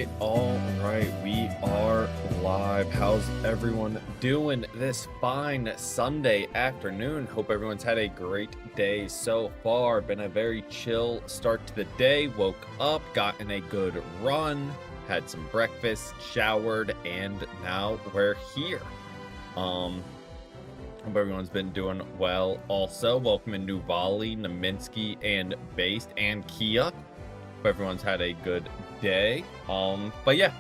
all right, we are live. How's everyone doing this fine Sunday afternoon? Hope everyone's had a great day so far. Been a very chill start to the day. Woke up, got in a good run, had some breakfast, showered, and now we're here. Hope everyone's been doing well also. Welcome in Nuvali, Naminsky, and Based, and Kia. Hope everyone's had a good day. But yeah,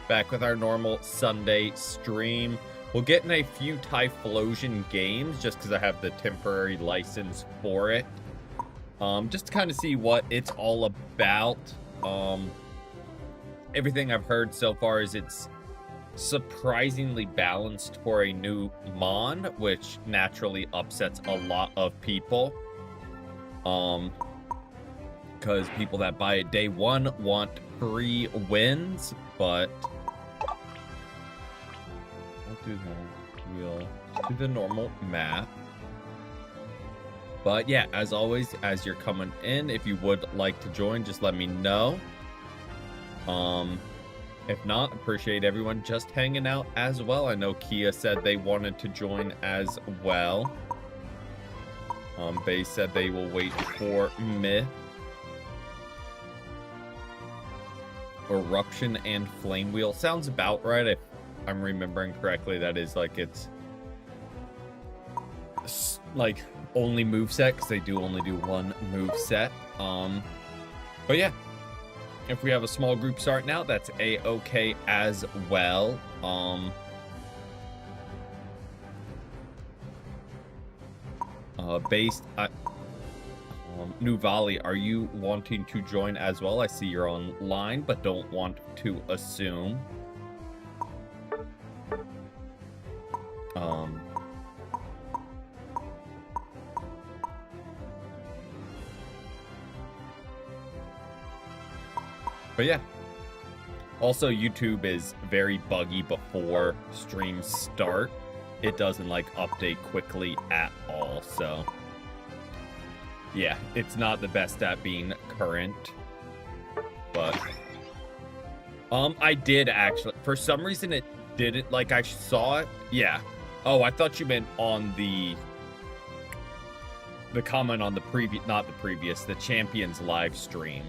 back with our normal Sunday stream. We'll get in a few Typhlosion games just because I have the temporary license for it. Just to kind of see what it's all about. Everything I've heard so far is it's surprisingly balanced for a new Mon, which naturally upsets a lot of people. Because people that buy it day one want free wins, but I'll do that. We'll do the normal map. But yeah, as always, as you're coming in, if you would like to join, just let me know. If not, appreciate everyone just hanging out as well. I know Kia said they wanted to join as well. They said they will wait for Myth. Eruption and Flame Wheel. Sounds about right if I'm remembering correctly. That is like it's like only moveset because they do only do one moveset. But yeah, if we have a small group start now, that's a-okay as well. Based Nuvali, are you wanting to join as well? I see you're online, but don't want to assume. But yeah. Also, YouTube is very buggy before streams start. It doesn't like update quickly at all, so yeah, it's not the best at being current. But I did actually, for some reason it didn't, like I saw it. Yeah. Oh, I thought you meant on the comment on the the Champions live stream.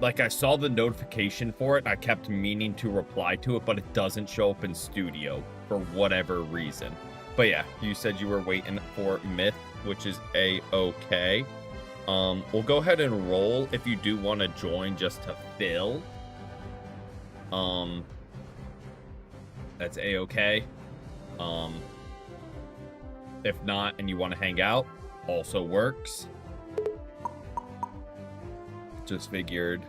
Like I saw the notification for it and I kept meaning to reply to it, but it doesn't show up in studio for whatever reason. But yeah, you said you were waiting for Myth, which is a-okay. We'll go ahead and roll if you do want to join just to fill. That's a-okay. If not and you want to hang out, also works. Just figured.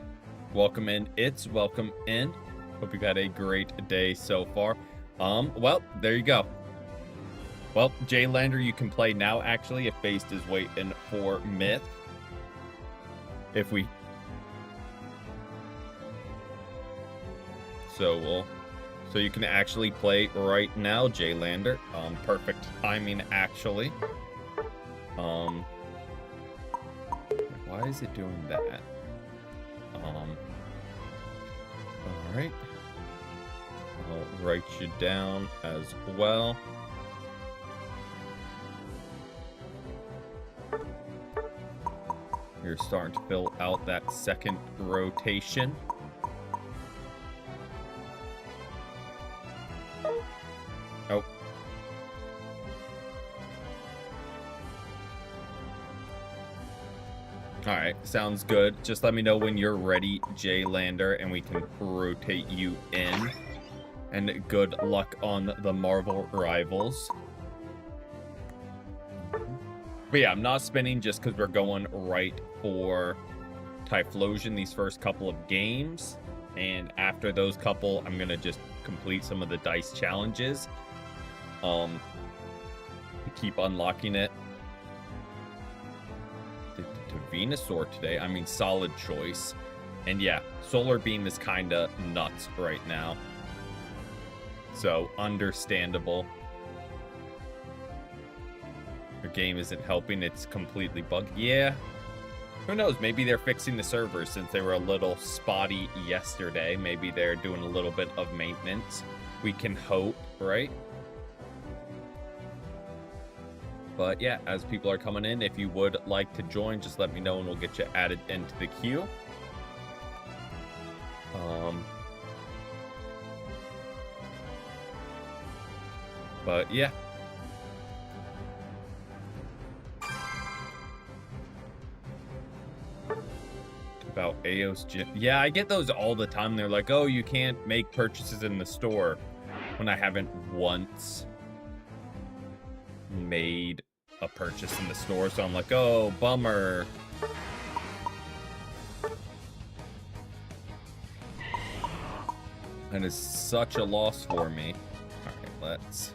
Welcome in. It's welcome in. Hope you've had a great day so far. Well, there you go. Well, Jaylander, you can play now, actually, if Based is waiting for Myth. So you can actually play right now, Jaylander. Perfect timing, actually. Why is it doing that? Alright. I'll write you down as well. You're starting to fill out that second rotation. Oh. Alright, sounds good. Just let me know when you're ready, Jaylander, and we can rotate you in. And good luck on the Marvel Rivals. But yeah, I'm not spinning just because we're going right for Typhlosion these first couple of games. And after those couple, I'm going to just complete some of the dice challenges. Keep unlocking it. To Venusaur today. I mean, solid choice. And yeah, Solar Beam is kind of nuts right now. So, understandable. Your game isn't helping. It's completely bugged. Yeah. Who knows? Maybe they're fixing the servers since they were a little spotty yesterday. Maybe they're doing a little bit of maintenance. We can hope, right? But yeah, as people are coming in, if you would like to join, just let me know and we'll get you added into the queue. But yeah. About AOS Gym. Yeah, I get those all the time. They're like, oh, you can't make purchases in the store, when I haven't once made a purchase in the store. So I'm like, oh, bummer. That is such a loss for me. All right, let's...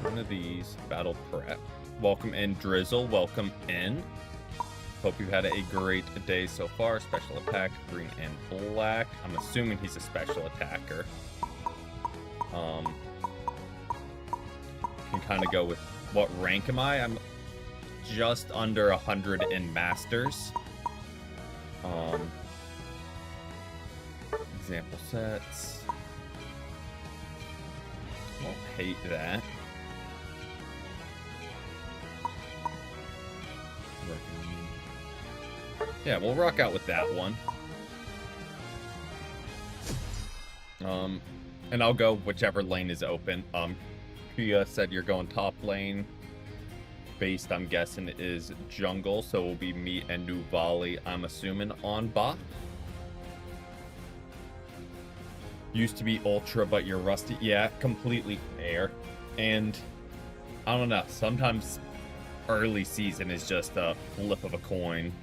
one of these. Battle prep. Welcome in, Drizzle. Welcome in. Hope you've had a great day so far. Special attack, green and black. I'm assuming he's a special attacker. Can kind of go with what rank am I? I'm just under 100 in Masters. Example sets. Won't hate that. Yeah, we'll rock out with that one. And I'll go whichever lane is open. Kia said you're going top lane. Based, I'm guessing, is jungle, so it will be me and Nuvali, I'm assuming, on bot. Used to be ultra, but you're rusty. Yeah, completely fair. And I don't know, sometimes early season is just a flip of a coin.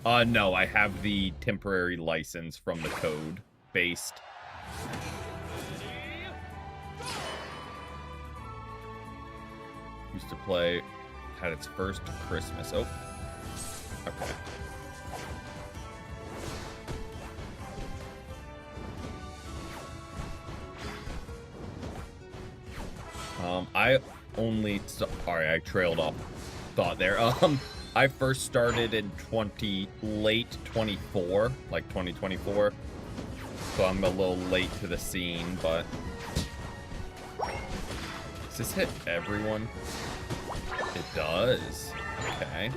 No, I have the temporary license from the code based. Used to play, had its first Christmas. Oh, okay. I only, sorry, I trailed off thought there. I first started in late 24, like 2024. So I'm a little late to the scene, but does this hit everyone? It does. Okay.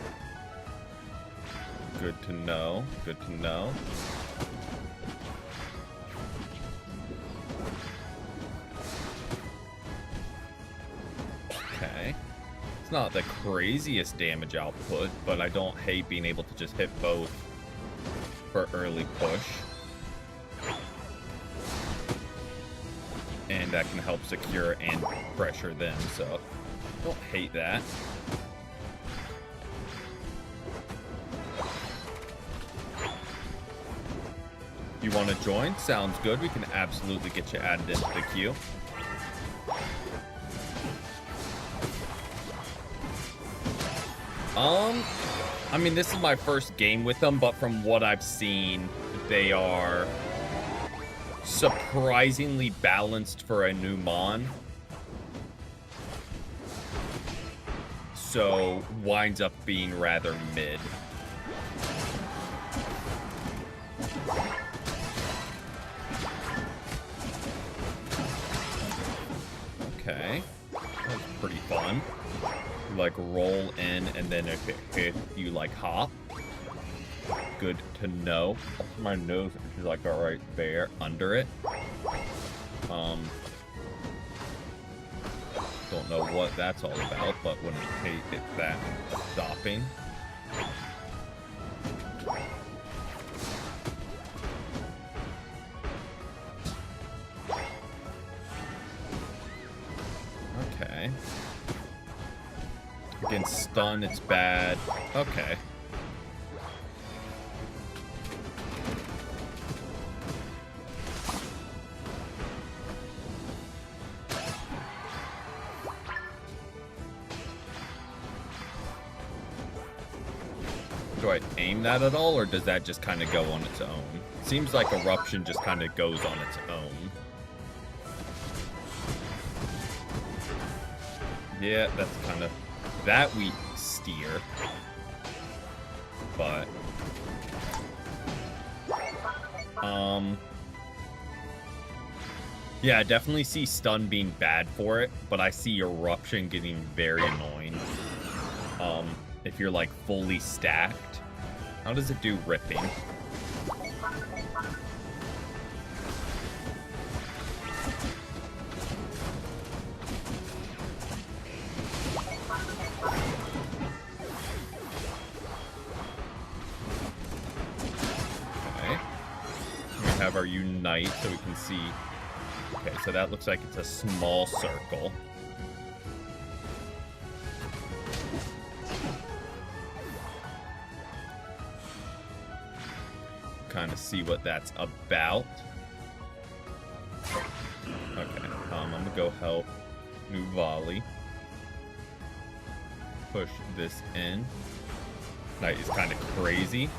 Good to know. Good to know. Okay. It's not the craziest damage output, but I don't hate being able to just hit both for early push. And that can help secure and pressure them, so don't hate that. You want to join? Sounds good. We can absolutely get you added into the queue. I mean, this is my first game with them, but from what I've seen, they are surprisingly balanced for a new Mon. So, winds up being rather mid. Okay. That was pretty fun. You, like, roll in, and then if it hits, you, like, hop. Good to know. My nose is, like, right there, under it. Don't know what that's all about, but when it hit that stopping. Okay. Against stun, it's bad. Okay. Do I aim that at all, or does that just kind of go on its own? Seems like Eruption just kind of goes on its own. Yeah, that's kind of... That we steer. but yeah, I definitely see stun being bad for it, but I see eruption getting very annoying. If you're like fully stacked. How does it do ripping? Okay. We have our unite so we can see. Okay, so that looks like it's a small circle. Kind of see what that's about. Okay, I'm gonna go help New Volley. Push this in. Knight is kind of crazy.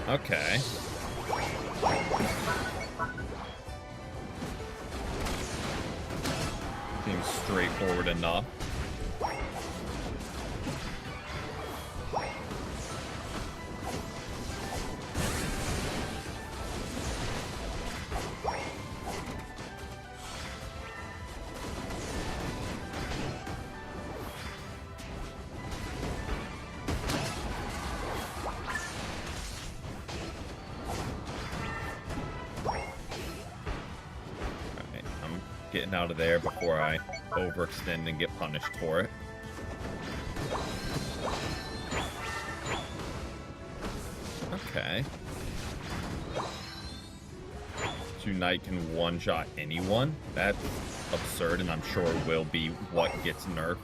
Okay. Seems straightforward enough. Getting out of there before I overextend and get punished for it. Okay. Unite can one-shot anyone? That's absurd, and I'm sure will be what gets nerfed.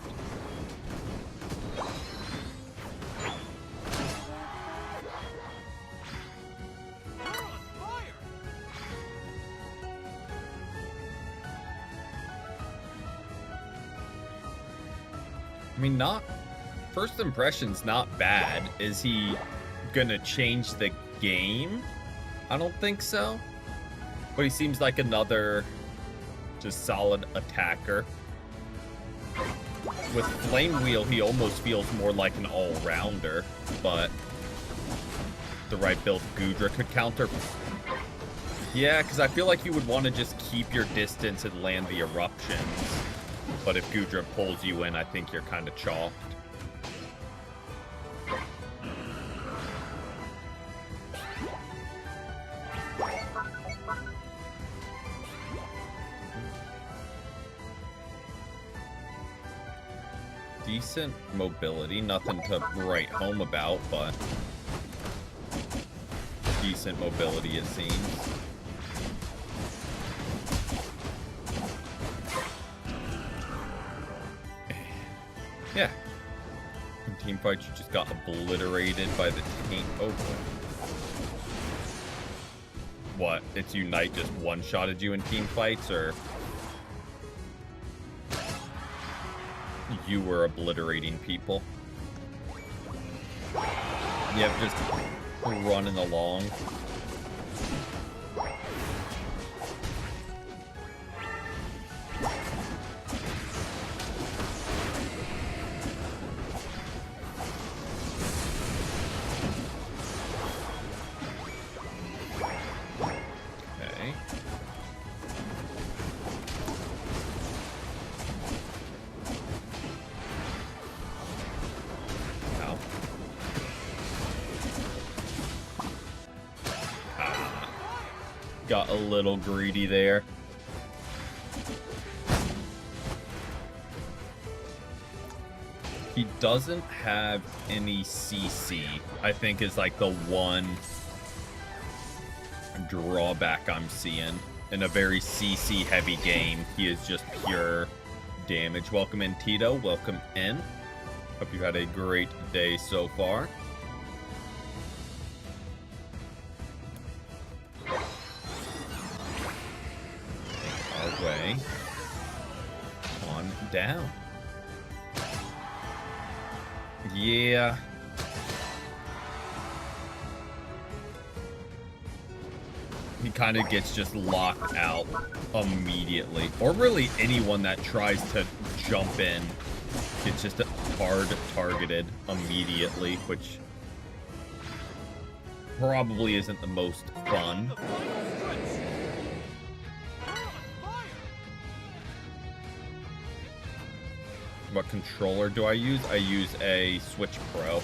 I mean, first impression's not bad. Is he gonna change the game? I don't think so. But he seems like another just solid attacker. With Flame Wheel, he almost feels more like an all-rounder, but the right build Gudra could counter. Yeah, because I feel like you would want to just keep your distance and land the eruptions. But if Gudra pulls you in, I think you're kind of chalked. Decent mobility, nothing to write home about, but decent mobility it seems. Yeah. In team fights, you just got obliterated by the taint. Oh, what? It's Unite just one-shotted you in team fights, or you were obliterating people? Yep, just running along. Got a little greedy there. He doesn't have any CC, I think is like the one drawback I'm seeing. In a very CC heavy game, he is just pure damage. Welcome in, Tito. Welcome in. Hope you had a great day so far. Way on down. Yeah. he kind of gets just locked out immediately. Or really anyone that tries to jump in gets just hard targeted immediately, which probably isn't the most fun. What controller do I use? I use a Switch Pro.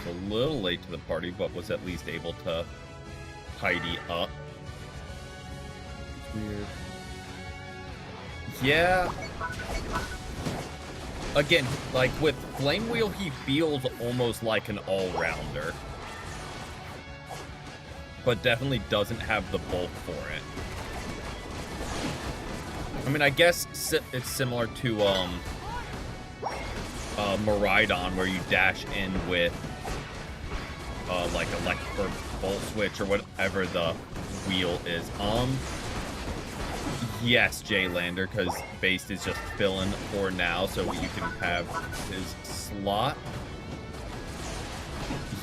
A little late to the party, but was at least able to tidy up. It's weird. Yeah. Again, like with Flame Wheel, he feels almost like an all-rounder. But definitely doesn't have the bulk for it. I mean, I guess it's similar to Miraidon, where you dash in with like electric or volt switch or whatever the wheel is. Yes, Jaylander, because Based is just filling for now, so you can have his slot.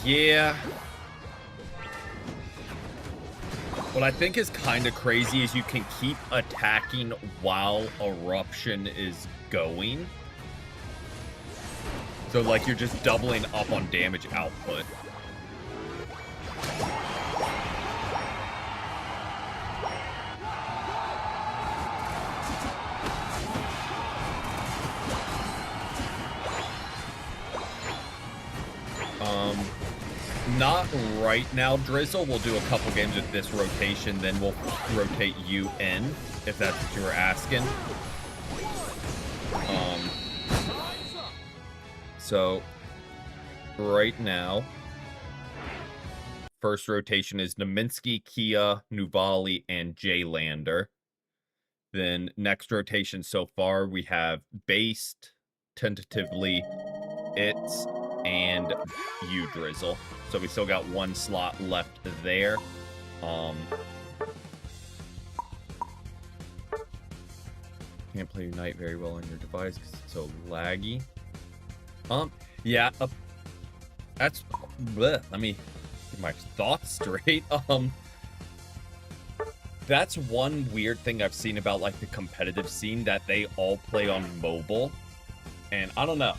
Yeah. What I think is kind of crazy is you can keep attacking while Eruption is going. So, like, you're just doubling up on damage output. Not right now, Drizzle. We'll do a couple games with this rotation, then we'll rotate you in, if that's what you were asking. So, right now, first rotation is Naminsky, Kia, Nuvali, and Jaylander. Then next rotation so far, we have Based, tentatively, It's, and you, Drizzle. So we still got one slot left there. Can't play Unite very well on your device because it's so laggy. Yeah, that's bleh, let me get my thoughts straight. That's one weird thing I've seen about like the competitive scene, that they all play on mobile, and I don't know,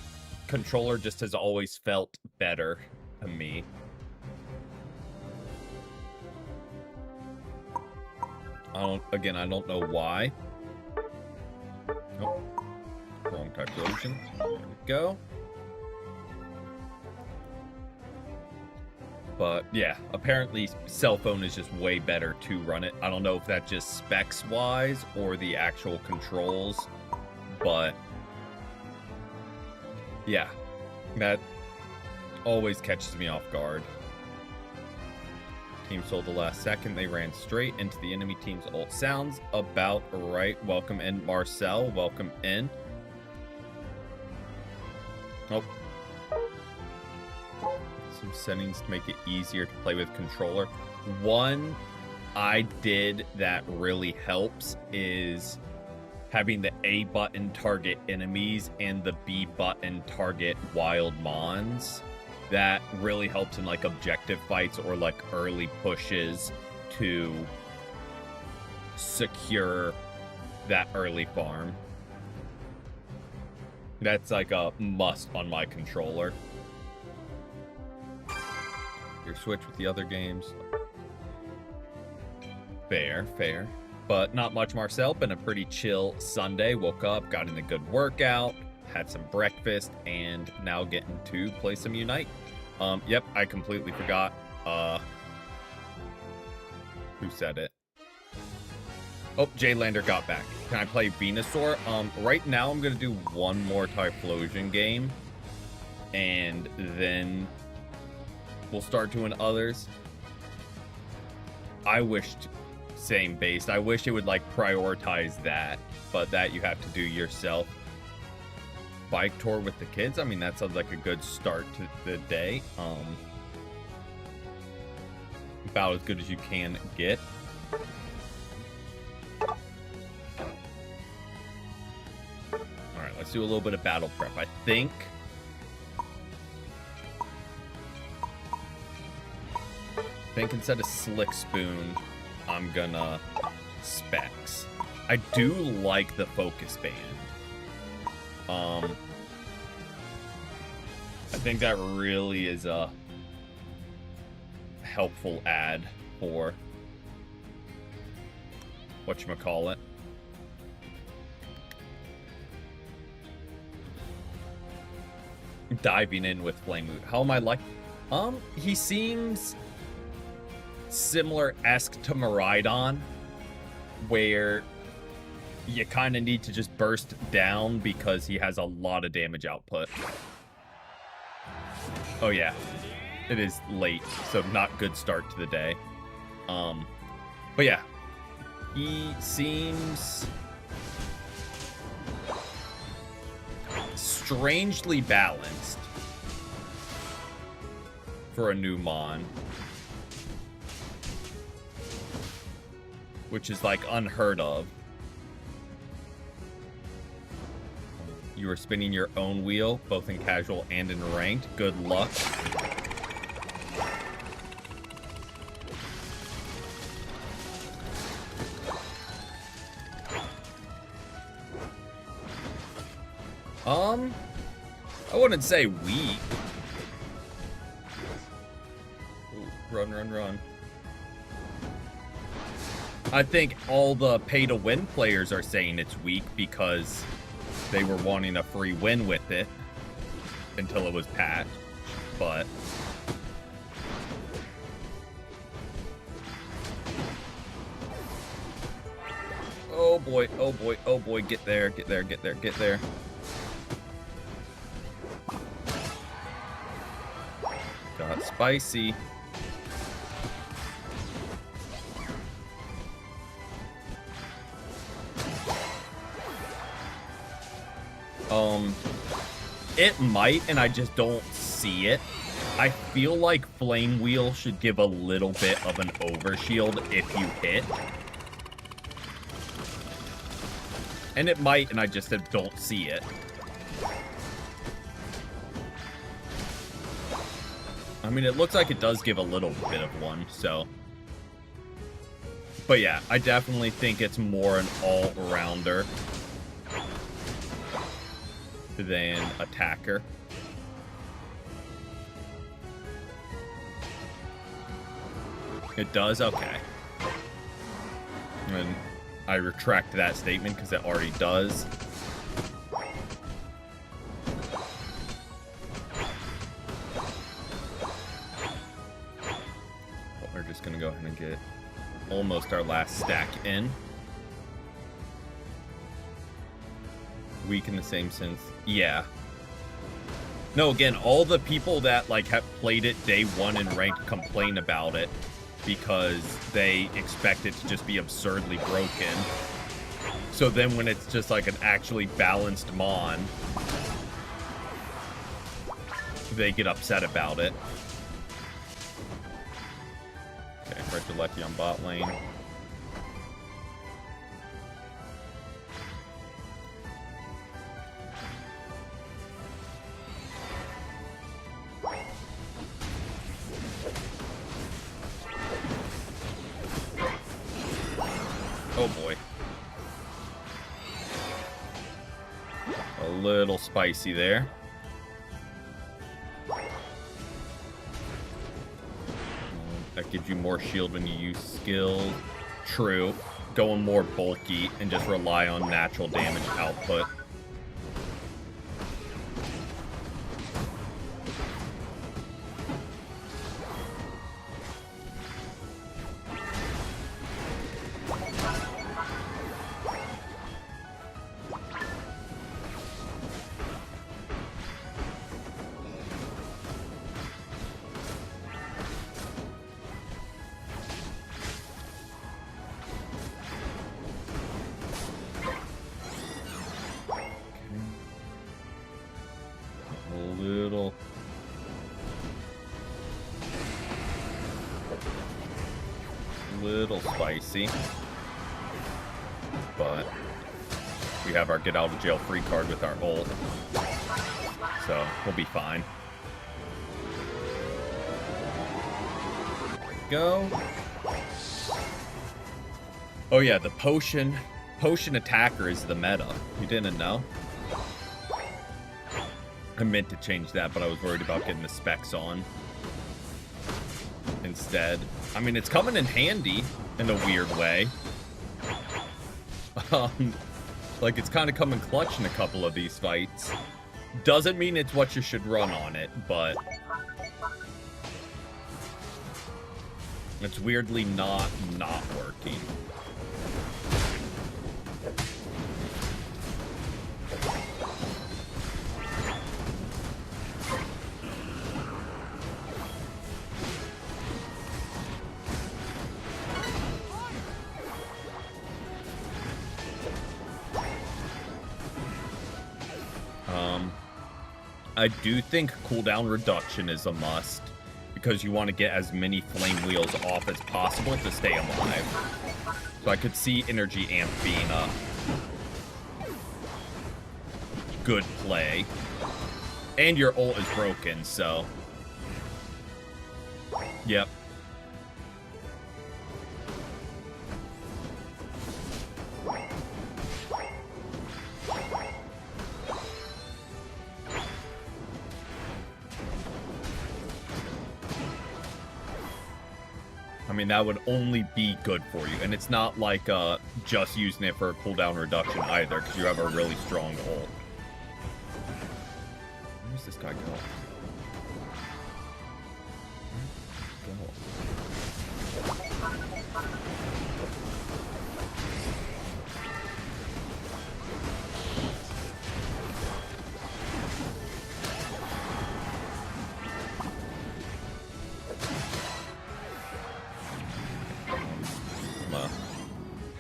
controller just has always felt better to me. I don't know why. Oh, wrong type of solution. There we go. But yeah, apparently cell phone is just way better to run it. I don't know if that's just specs wise or the actual controls, but yeah, that always catches me off guard. Team sold the last second. They ran straight into the enemy team's ult. Sounds about right. Welcome in, Marcel. Welcome in. Oh. Some settings to make it easier to play with controller. One I did that really helps is having the A button target enemies and the B button target wild mons. That really helps in like objective fights or like early pushes to secure that early farm. That's like a must on my controller. Your switch with the other games. Fair, fair. But not much, Marcel. Been a pretty chill Sunday. Woke up, got in a good workout, had some breakfast, and now getting to play some Unite. Yep, I completely forgot. Who said it? Oh, Jaylander got back. Can I play Venusaur? Right now I'm gonna do one more Typhlosion game, and then we'll start doing others. I wished, same Based, I wish it would like prioritize that, but that you have to do yourself. bike tour with the kids. I mean, that sounds like a good start to the day. About as good as you can get. Alright, let's do a little bit of battle prep. I think instead of Slick Spoon, I'm gonna Specs. I do like the Focus Band. I think that really is a helpful ad for whatchamacallit. Diving in with Flame Mood. How am I like? He seems similar-esque to Miraidon, where you kind of need to just burst down because he has a lot of damage output. Oh yeah, it is late, so not good start to the day. But yeah, he seems strangely balanced for a new Mon, which is like unheard of. You are spinning your own wheel, both in casual and in ranked. Good luck. I wouldn't say weak. Ooh, run, run, run. I think all the pay-to-win players are saying it's weak because they were wanting a free win with it until it was patched, but oh boy, oh boy, oh boy, get there, get there, get there, get there. Got spicy. It might, and I just don't see it. I feel like Flame Wheel should give a little bit of an overshield if you hit. And it might, and I just don't see it. I mean, it looks like it does give a little bit of one, so. But yeah, I definitely think it's more an all-rounder than attacker. It does? Okay. And I retract that statement because it already does. But we're just gonna go ahead and get almost our last stack in. Weak in the same sense. Yeah. No, again, all the people that like have played it day one in ranked complain about it because they expect it to just be absurdly broken. So then when it's just like an actually balanced Mon, they get upset about it. Okay, pressure lefty on bot lane. Oh boy. A little spicy there. That gives you more shield when you use skill. True. Going more bulky and just rely on natural damage output. little spicy. But we have our get out of jail free card with our ult. So we'll be fine. Go. Oh yeah, the potion attacker is the meta. You didn't know? I meant to change that, but I was worried about getting the specs on instead. I mean, it's coming in handy in a weird way. Like, it's kind of coming clutch in a couple of these fights. Doesn't mean it's what you should run on it, but it's weirdly not working. I do think cooldown reduction is a must, because you want to get as many flame wheels off as possible to stay alive. So I could see energy amp being a good play. And your ult is broken, so yep. I mean, that would only be good for you. And it's not like just using it for a cooldown reduction either, because you have a really strong ult. Where's this guy go?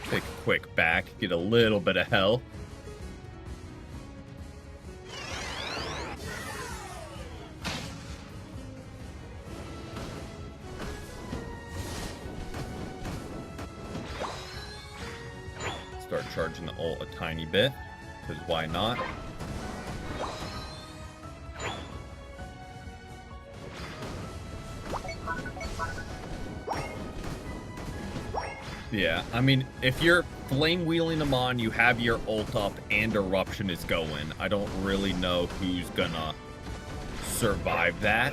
Take a quick back, get a little bit of health. Start charging the ult a tiny bit, because why not? Yeah, I mean, if you're flame wheeling them on, you have your ult up and eruption is going. I don't really know who's gonna survive that,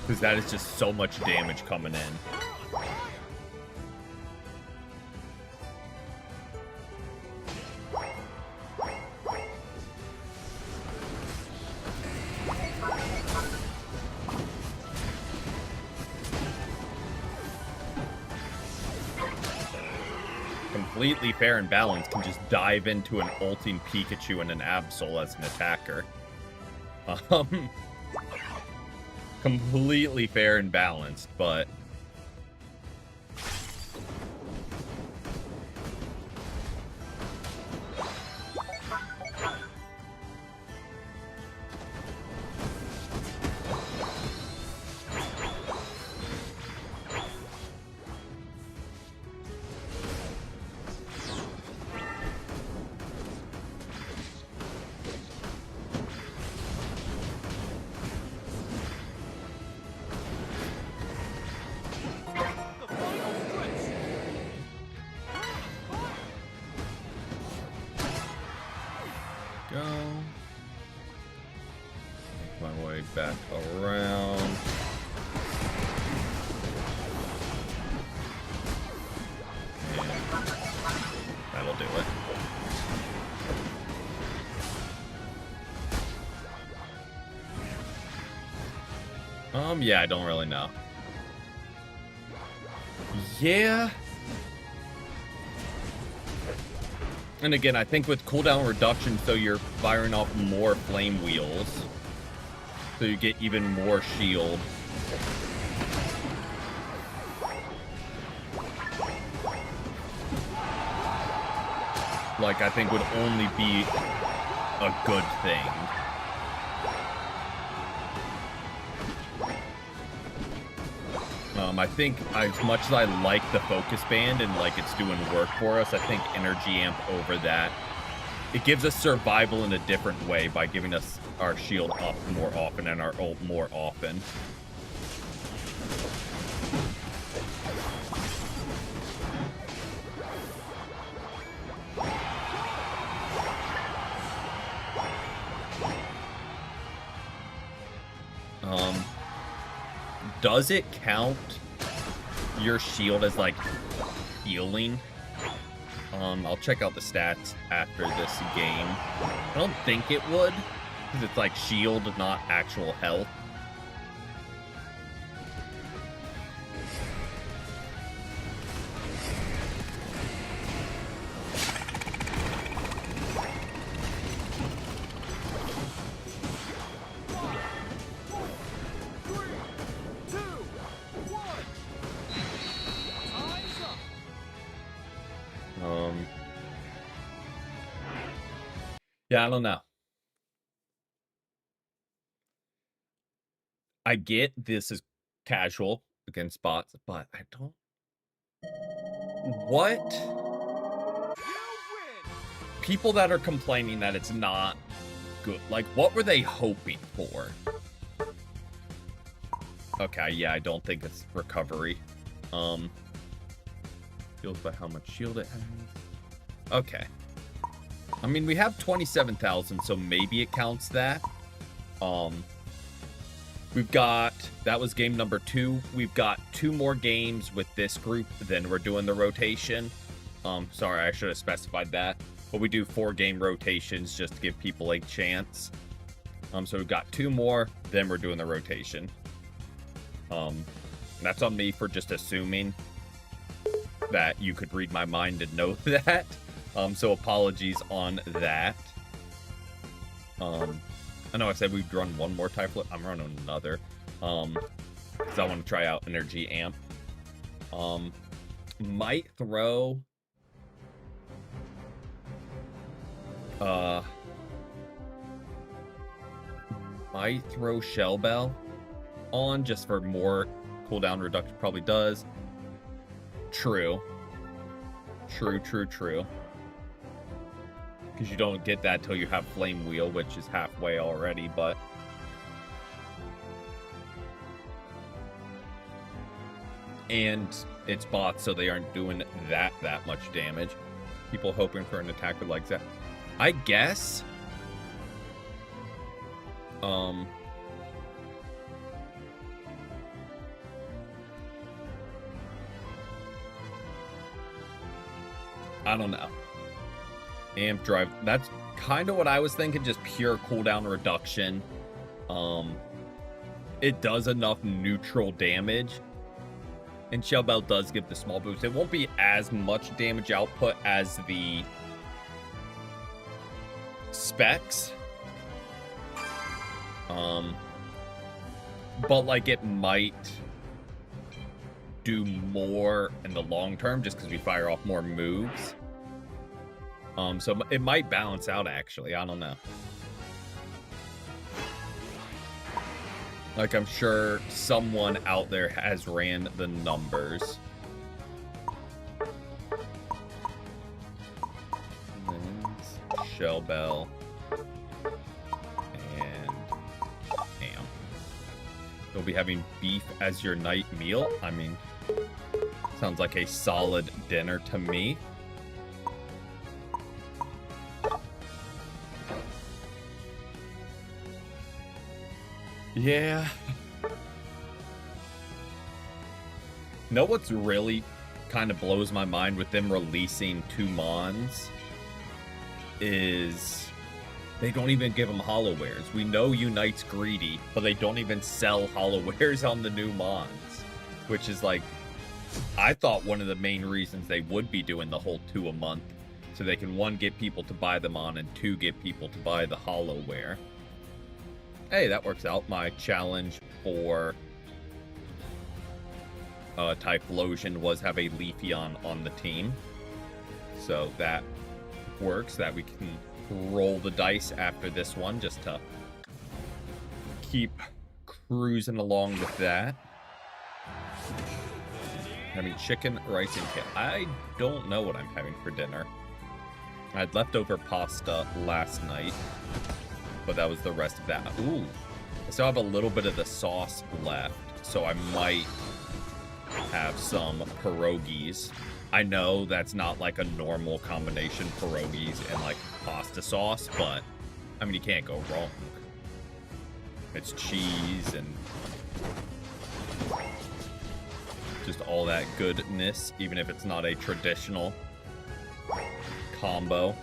because that is just so much damage coming in. Completely fair and balanced can just dive into an ulting Pikachu and an Absol as an attacker. Completely fair and balanced, but go. Make my way back around. And that'll do it. Yeah, I don't really know. Yeah. And again, I think with cooldown reduction, so you're firing off more flame wheels, so you get even more shield. Like, I think would only be a good thing. I think as much as I like the focus band and like it's doing work for us, I think energy amp over that. It gives us survival in a different way by giving us our shield up more often and our ult more often. Does it count your shield as like healing? I'll check out the stats after this game. I don't think it would, because it's like shield, not actual health. Yeah, I don't know. I get this is casual against bots, but I don't. What? People that are complaining that it's not good, like, what were they hoping for? Okay, yeah, I don't think it's recovery. Feels by how much shield it has. Okay. I mean, we have 27,000, so maybe it counts that. We've got, that was game number 2. We've got 2 more games with this group, then we're doing the rotation. Sorry, I should have specified that. But we do 4-game rotations just to give people a chance. So we've got 2 more, then we're doing the rotation. That's on me for just assuming that you could read my mind and know that. So apologies on that. I know I said we'd run one more type flip. I'm running another. Because I want to try out energy amp. Might throw Shell Bell on just for more cooldown reduction. Probably does. True. Because you don't get that till you have Flame Wheel, which is halfway already, but... And it's bots, so they aren't doing that much damage. People hoping for an attack with like that. I guess... I don't know. Amp drive, that's kind of what I was thinking, just pure cooldown reduction. It does enough neutral damage, and Shell Bell does give the small boost. It won't be as much damage output as the specs, but like it might do more in the long term just because we fire off more moves. So it might balance out, actually. I don't know. Like, I'm sure someone out there has ran the numbers. Shell Bell. And Amp. You'll be having beef as your night meal? I mean, sounds like a solid dinner to me. Yeah. Know what's really kind of blows my mind with them releasing 2 Mons is they don't even give them hollow wares. We know Unite's greedy, but they don't even sell hollow wares on the new Mons, which is like, I thought one of the main reasons they would be doing the whole 2 a month, so they can 1, get people to buy them on, and 2, get people to buy the hollow ware. Hey, that works out. My challenge for Typhlosion was have a Leafeon on the team. So that works. That we can roll the dice after this one just to keep cruising along with that. having chicken, rice, and kale. I don't know what I'm having for dinner. I had leftover pasta last night, but that was the rest of that. Ooh, I still have a little bit of the sauce left, so I might have some pierogies. I know that's not like a normal combination, pierogies and like pasta sauce, but I mean, you can't go wrong. It's cheese and just all that goodness, even if it's not a traditional combo.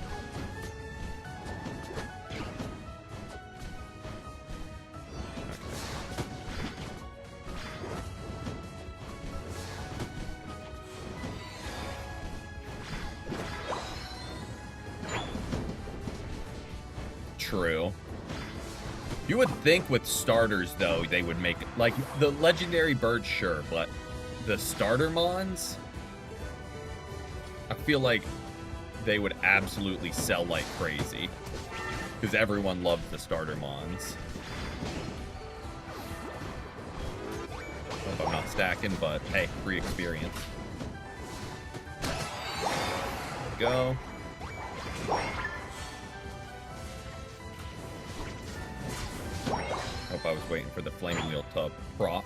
True. You would think with starters, though, they would make, like, the legendary bird, sure, but the starter mons, I feel like they would absolutely sell like crazy, because everyone loved the starter mons. Hope I'm not stacking, but hey, free experience. Go. Hope I was waiting for the flame wheel to proc.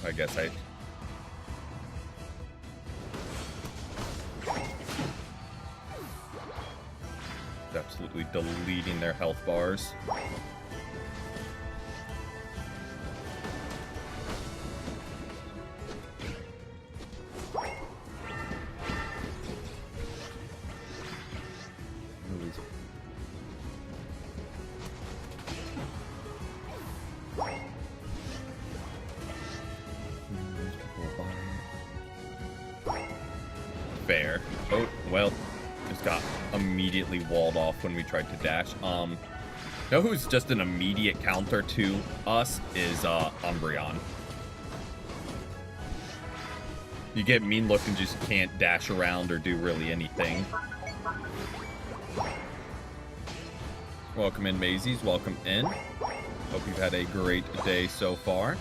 I guess I... absolutely deleting their health bars. Fair. Oh, well, just got immediately walled off when we tried to dash. Know who's just an immediate counter to us is Umbreon. You get mean looked and just can't dash around or do really anything. Welcome in, Maisies. Welcome in. Hope you've had a great day so far.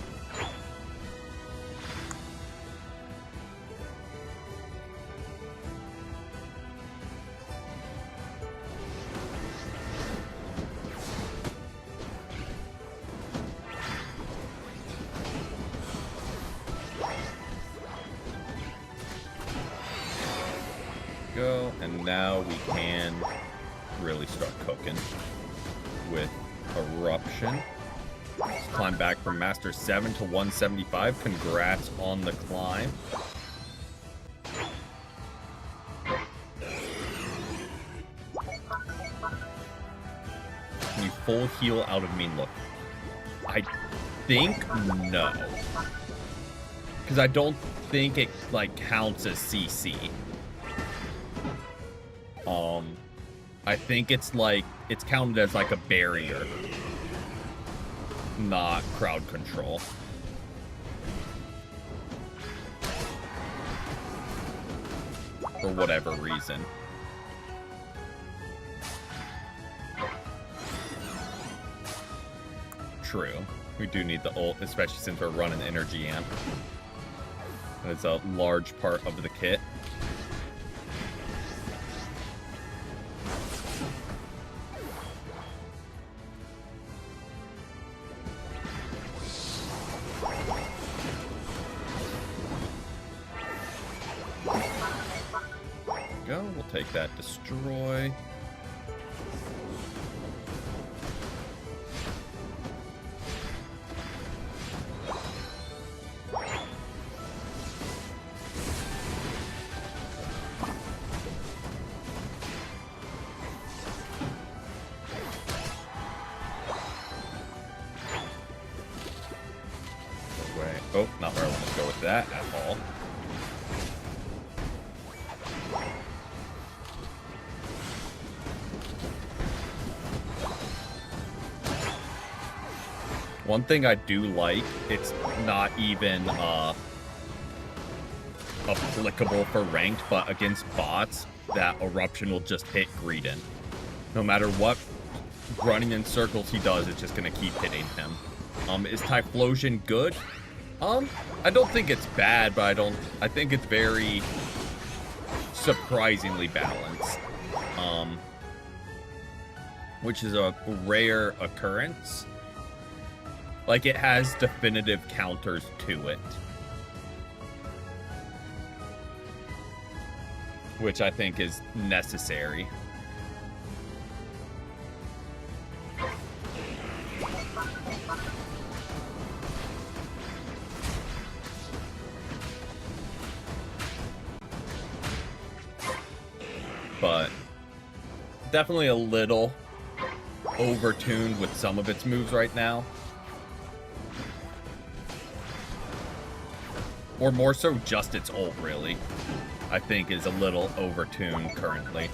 Go, and now we can really start cooking with Eruption. Let's climb back from Master 7 to 175. Congrats on the climb. Can you full heal out of Mean Look? I think no. Because I don't think it, like, counts as CC. I think it's like, it's counted as like a barrier, not crowd control. For whatever reason. True. We do need the ult, especially since we're running Energy Amp. It's a large part of the kit. Go. We'll take that destroy. Oh, not where I want to go with that at all. One thing I do like, it's not even applicable for ranked, but against bots, that Eruption will just hit Greedon. No matter what running in circles he does, it's just going to keep hitting him. Is Typhlosion good? I don't think it's bad, but I think it's very surprisingly balanced. Which is a rare occurrence. Like, it has definitive counters to it. Which I think is necessary. But definitely a little overtuned with some of its moves right now. Or more so just its ult, really. I think is a little overtuned currently.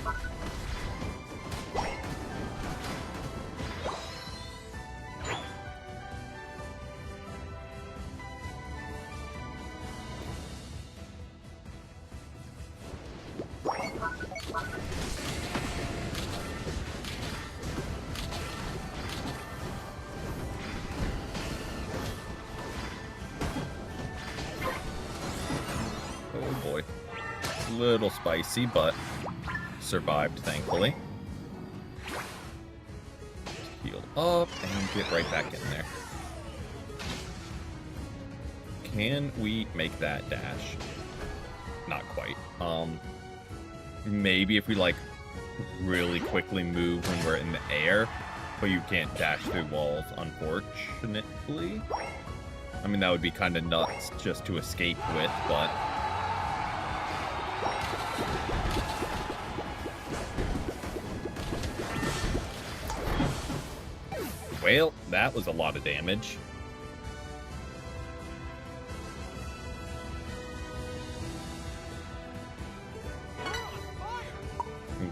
Oh boy. Little spicy, but survived, thankfully. Heal up and get right back in there. Can we make that dash? Not quite. Maybe if we, like, really quickly move when we're in the air, but you can't dash through walls, unfortunately. I mean, that would be kind of nuts just to escape with, but... Well, that was a lot of damage.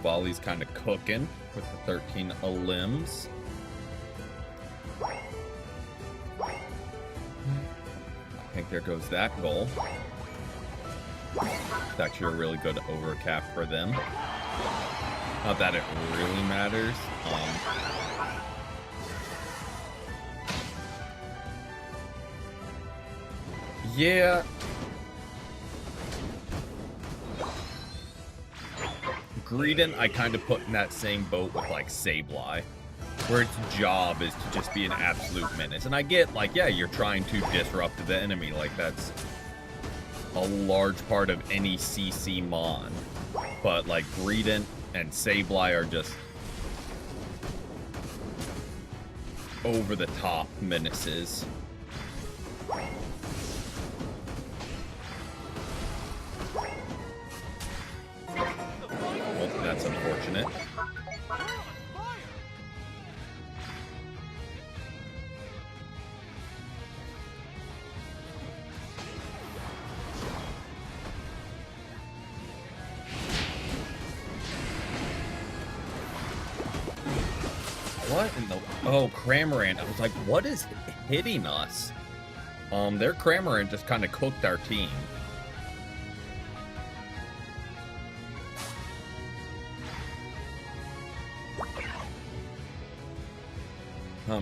Volley's kind of cooking with the 13 limbs. I think there goes that goal. It's actually a really good overcap for them. Not that it really matters. Yeah. Greedent, I kind of put in that same boat with, like, Sableye, where its job is to just be an absolute menace. And I get, like, yeah, you're trying to disrupt the enemy. Like, that's a large part of any CC mon. But, like, Greedent and Sableye are just over-the-top menaces. That's unfortunate. What in the... Oh, Cramorant. I was like, what is hitting us? Their Cramorant just kind of cooked our team.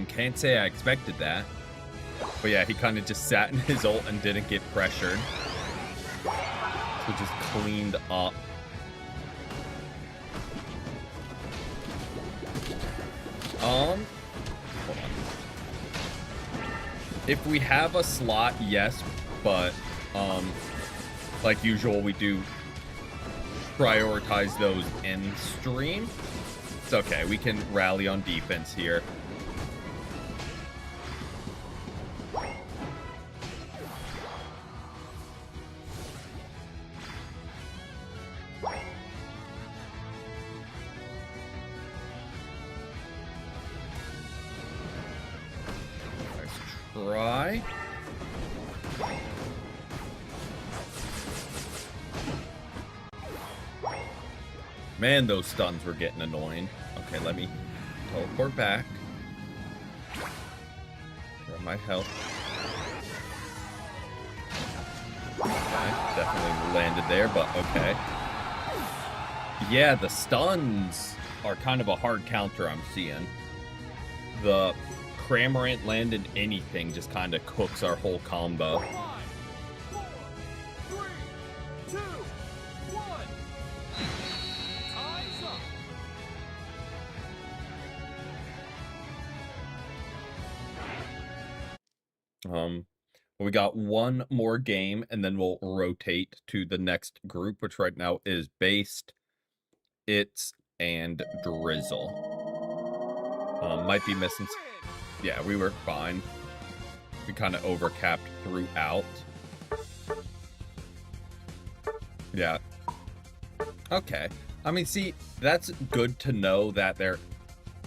Can't say I expected that. But yeah, he kind of just sat in his ult and didn't get pressured. So just cleaned up. Hold on. If we have a slot, yes, but like usual, we do prioritize those in stream. It's okay, we can rally on defense here. Try. Man, those stuns were getting annoying. Okay, let me teleport back. Grab my health. Okay, definitely landed there, but okay. Yeah, the stuns are kind of a hard counter I'm seeing. The Cramorant landed anything just kind of cooks our whole combo. 5, 4, 3, 2, 1. Time's up. We got one more game, and then we'll rotate to the next group, which right now is Based, It's, and Drizzle. Might be missing... Yeah, we were fine. We kind of overcapped throughout. Yeah. Okay. I mean, see, that's good to know that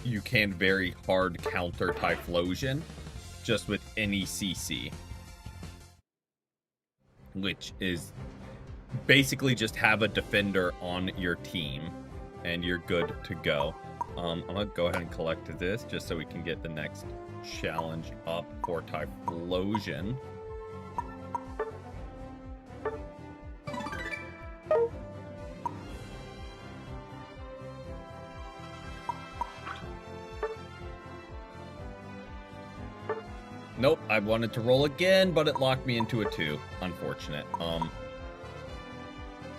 you can very hard counter Typhlosion just with any CC. Which is basically just have a defender on your team and you're good to go. I'm gonna go ahead and collect this just so we can get the next challenge up for Typhlosion. Nope, I wanted to roll again, but it locked me into a 2. Unfortunate.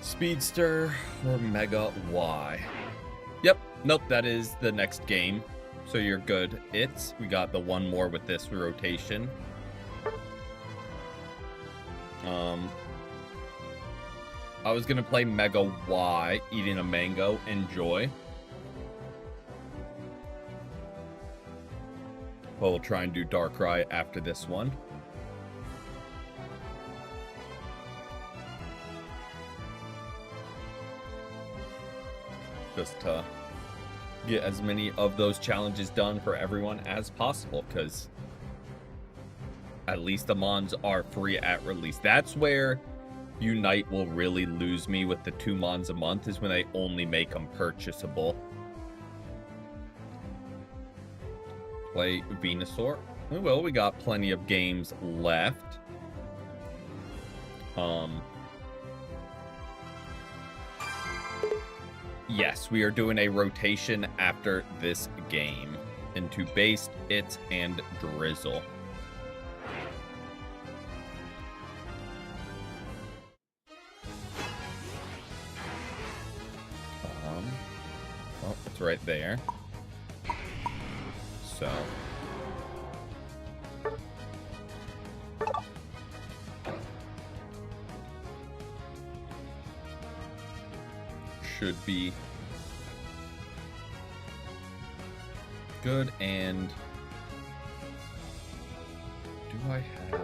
Speedster or Mega Y. Yep, nope, that is the next game. So you're good. We got the one more with this rotation. I was gonna play Mega Y, eating a mango. Enjoy. But we'll try and do Darkrai after this one. Just to get as many of those challenges done for everyone as possible, because at least the Mons are free at release. That's where Unite will really lose me with the 2 Mons a month, is when they only make them purchasable. Play Venusaur. We will. We got plenty of games left. Yes, we are doing a rotation after this game into Based, It's, and Drizzle. Oh, it's right there. So should be good. And do I have...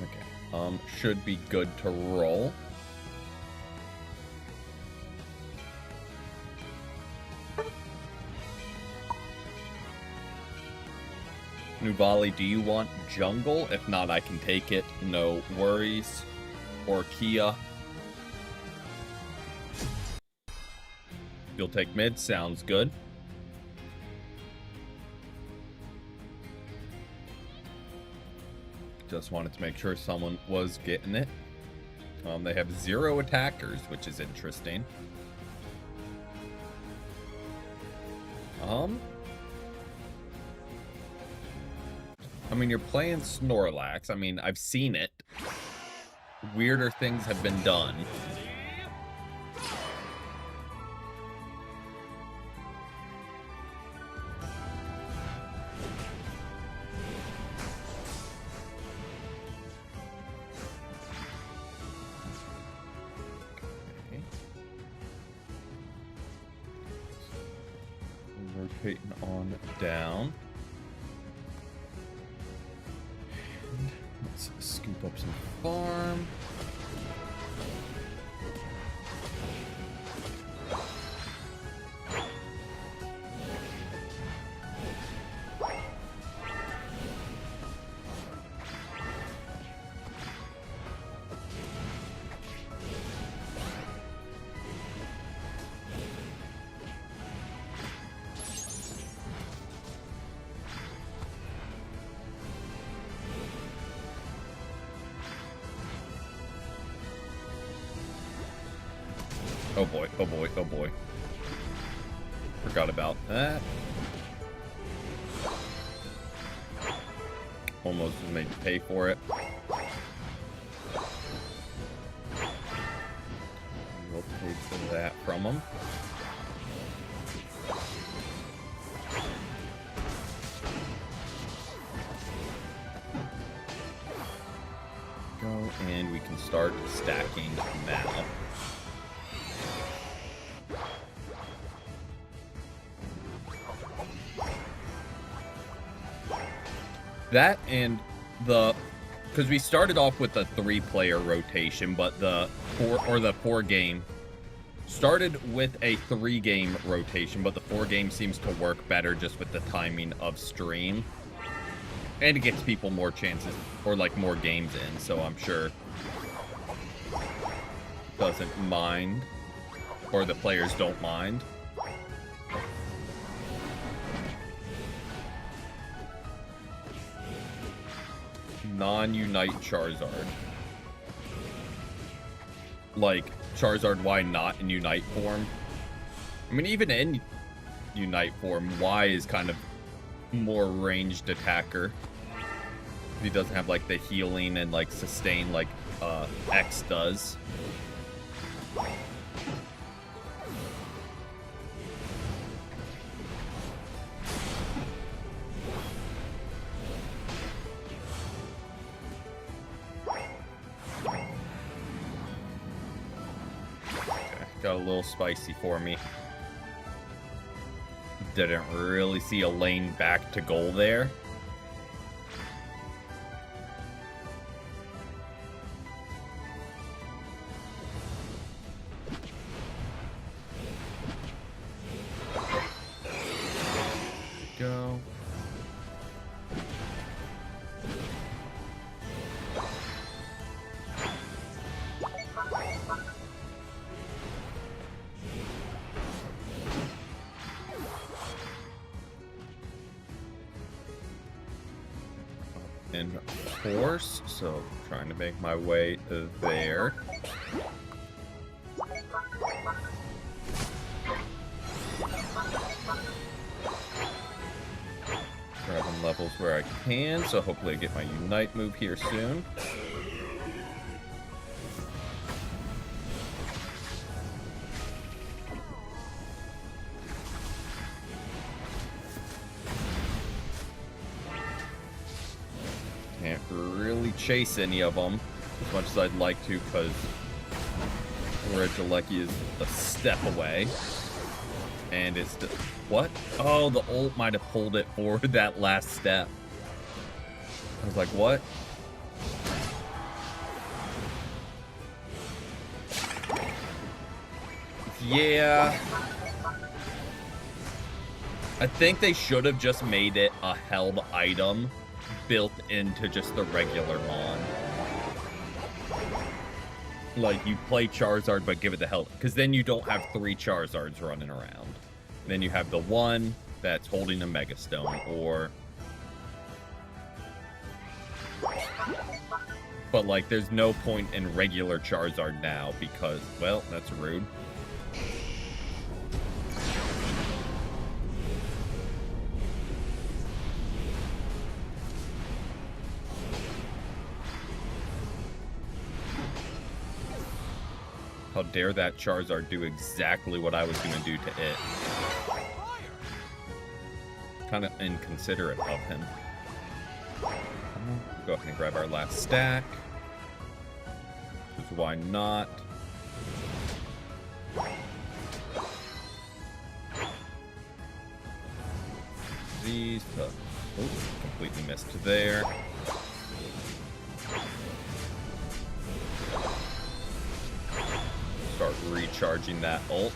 Okay, should be good to roll. Nuvali, do you want jungle? If not, I can take it. No worries. Or Kia. You'll take mid. Sounds good. Just wanted to make sure someone was getting it. They have 0 attackers, which is interesting. I mean, you're playing Snorlax. I mean, I've seen it. Weirder things have been done. Okay. Rotating on down. Let's scoop up some farm. Oh boy, oh boy, oh boy. Forgot about that. Almost was made to pay for it. We'll pay for that from him. Go, and we can start stacking now. That and because we started off with a 3-player rotation, but the 4-game started with a 3-game rotation, but the 4-game seems to work better just with the timing of stream. And it gets people more chances, or like more games in, so I'm sure doesn't mind, or the players don't mind. Non-Unite Charizard. Like, Charizard Y not in Unite form. I mean, even in Unite form, Y is kind of more ranged attacker. He doesn't have, like, the healing and, like, sustain like X does. Got a little spicy for me. Didn't really see a lane back to goal there. Go. In force, so trying to make my way there. Grabbing levels where I can, so hopefully I get my Unite move here soon. Can't really chase any of them as much as I'd like to, because Regieleki is a step away. And it's the... What? Oh, the ult might have pulled it forward that last step. I was like, what? Yeah. I think they should have just made it a held item built into just the regular mon. Like, you play Charizard, but give it the held, because then you don't have 3 Charizards running around. Then you have the one that's holding a Mega Stone, or... But, like, there's no point in regular Charizard now, because, well, that's rude. How dare that Charizard do exactly what I was going to do to it. Kind of inconsiderate of him. Go ahead and grab our last stack. Because why not? These. Oh, completely missed there. Start recharging that ult.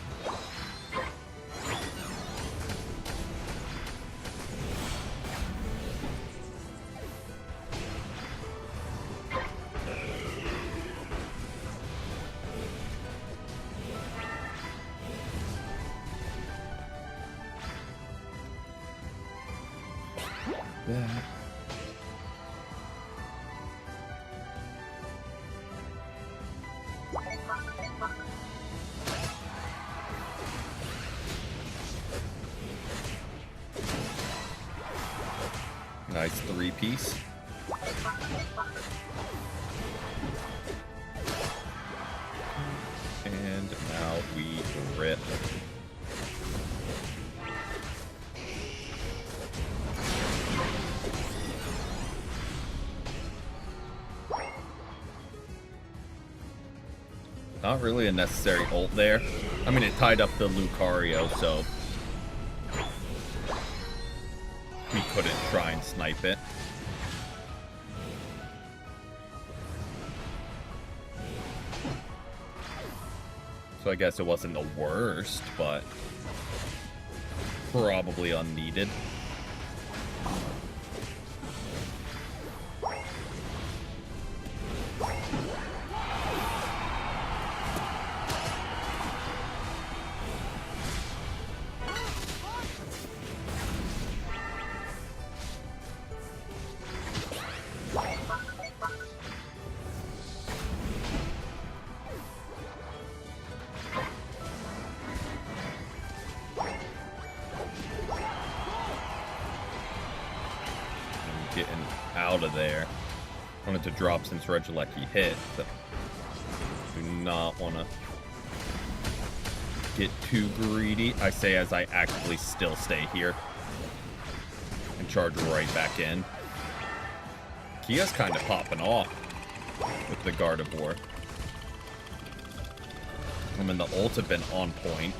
That. Nice 3-piece. And now we rip. Not really a necessary ult there. I mean, it tied up the Lucario, so we couldn't try and snipe it. So I guess it wasn't the worst, but probably unneeded. Getting out of there. Wanted to drop since Regieleki hit, but do not want to get too greedy. I say as I actively still stay here and charge right back in. Kia's kind of popping off with the Gardevoir. I mean, the ult have been on point.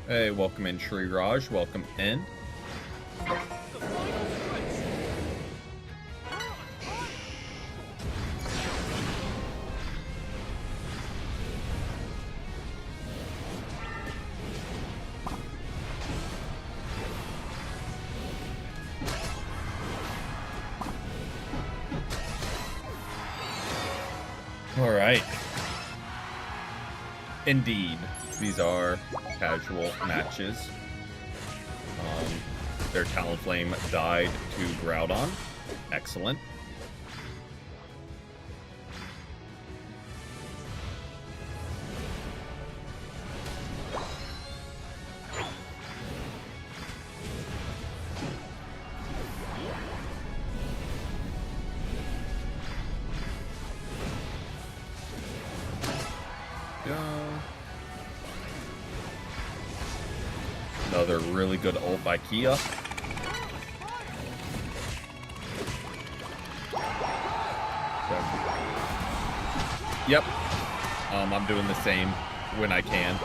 Hey, welcome in, Shri Raj. Welcome in. All right. Indeed, these are casual matches. Their Talonflame died to Groudon. Excellent. Another really good ult by Kia. Yep. I'm doing the same when I can.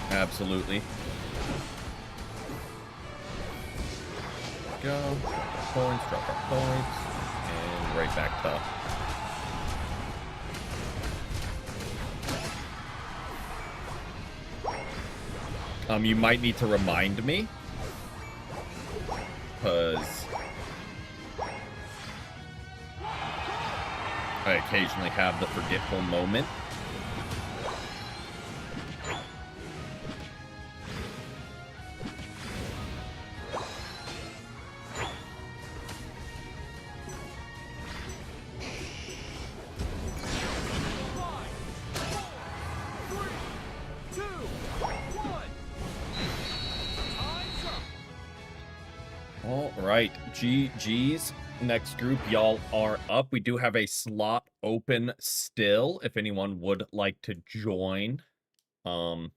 Absolutely. Go. Points, drop our points. And right back to you might need to remind me, because I occasionally have the forgetful moment. Right, GG's. Next group, y'all are up. We do have a slot open still, if anyone would like to join. If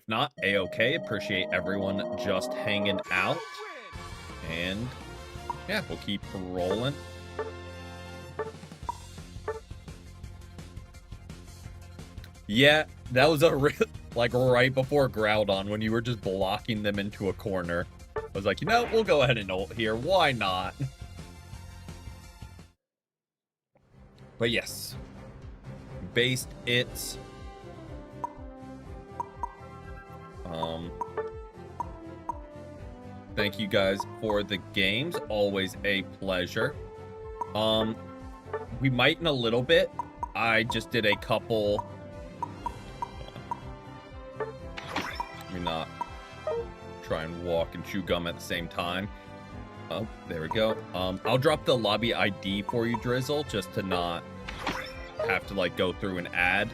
not, a-okay. Appreciate everyone just hanging out. And yeah, we'll keep rolling. Yeah, that was a real, like right before Groudon when you were just blocking them into a corner. I was like, you know, we'll go ahead and ult here. Why not? But yes, based it's thank you guys for the games. Always a pleasure. We might in a little bit. I just did a couple. Let me not try and walk and chew gum at the same time. Oh, there we go. I'll drop the lobby ID for you, Drizzle, just to not have to like go through and add.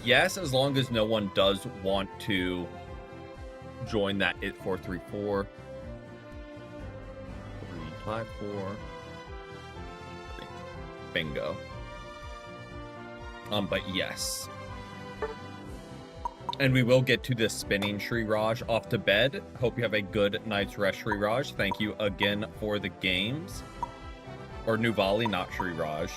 Yes, as long as no one does want to join that IT434 354. Bingo. But yes. And we will get to the spinning Shriraj off to bed. Hope you have a good night's rest, Shriraj. Thank you again for the games. Or Nuvali, not Shriraj.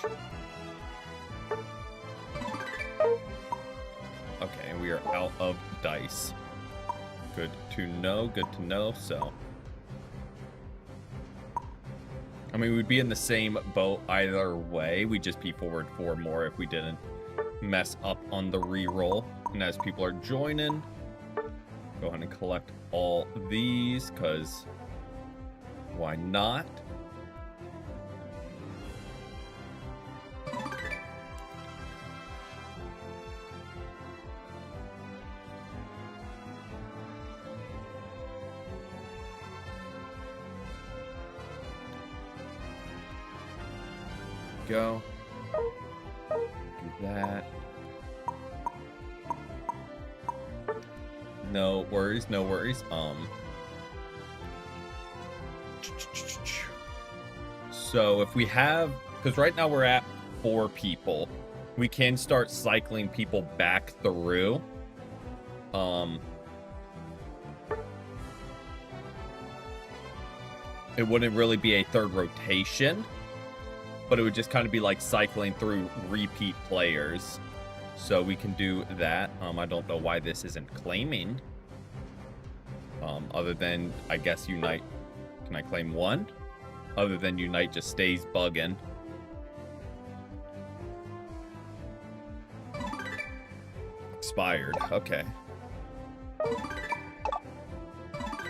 Okay, we are out of dice. Good to know, so. I mean, we'd be in the same boat either way. We'd just be forward 4 more if we didn't mess up on the reroll. And as people are joining, go ahead and collect all these, because why not? Go. Do that. No worries, no worries. So if we have, because right now we're at 4 people, we can start cycling people back through. It wouldn't really be a 3rd rotation, but it would just kind of be like cycling through repeat players. So we can do that. I don't know why this isn't claiming. Other than, I guess, Unite. Can I claim 1? Other than Unite just stays bugging. Expired. Okay.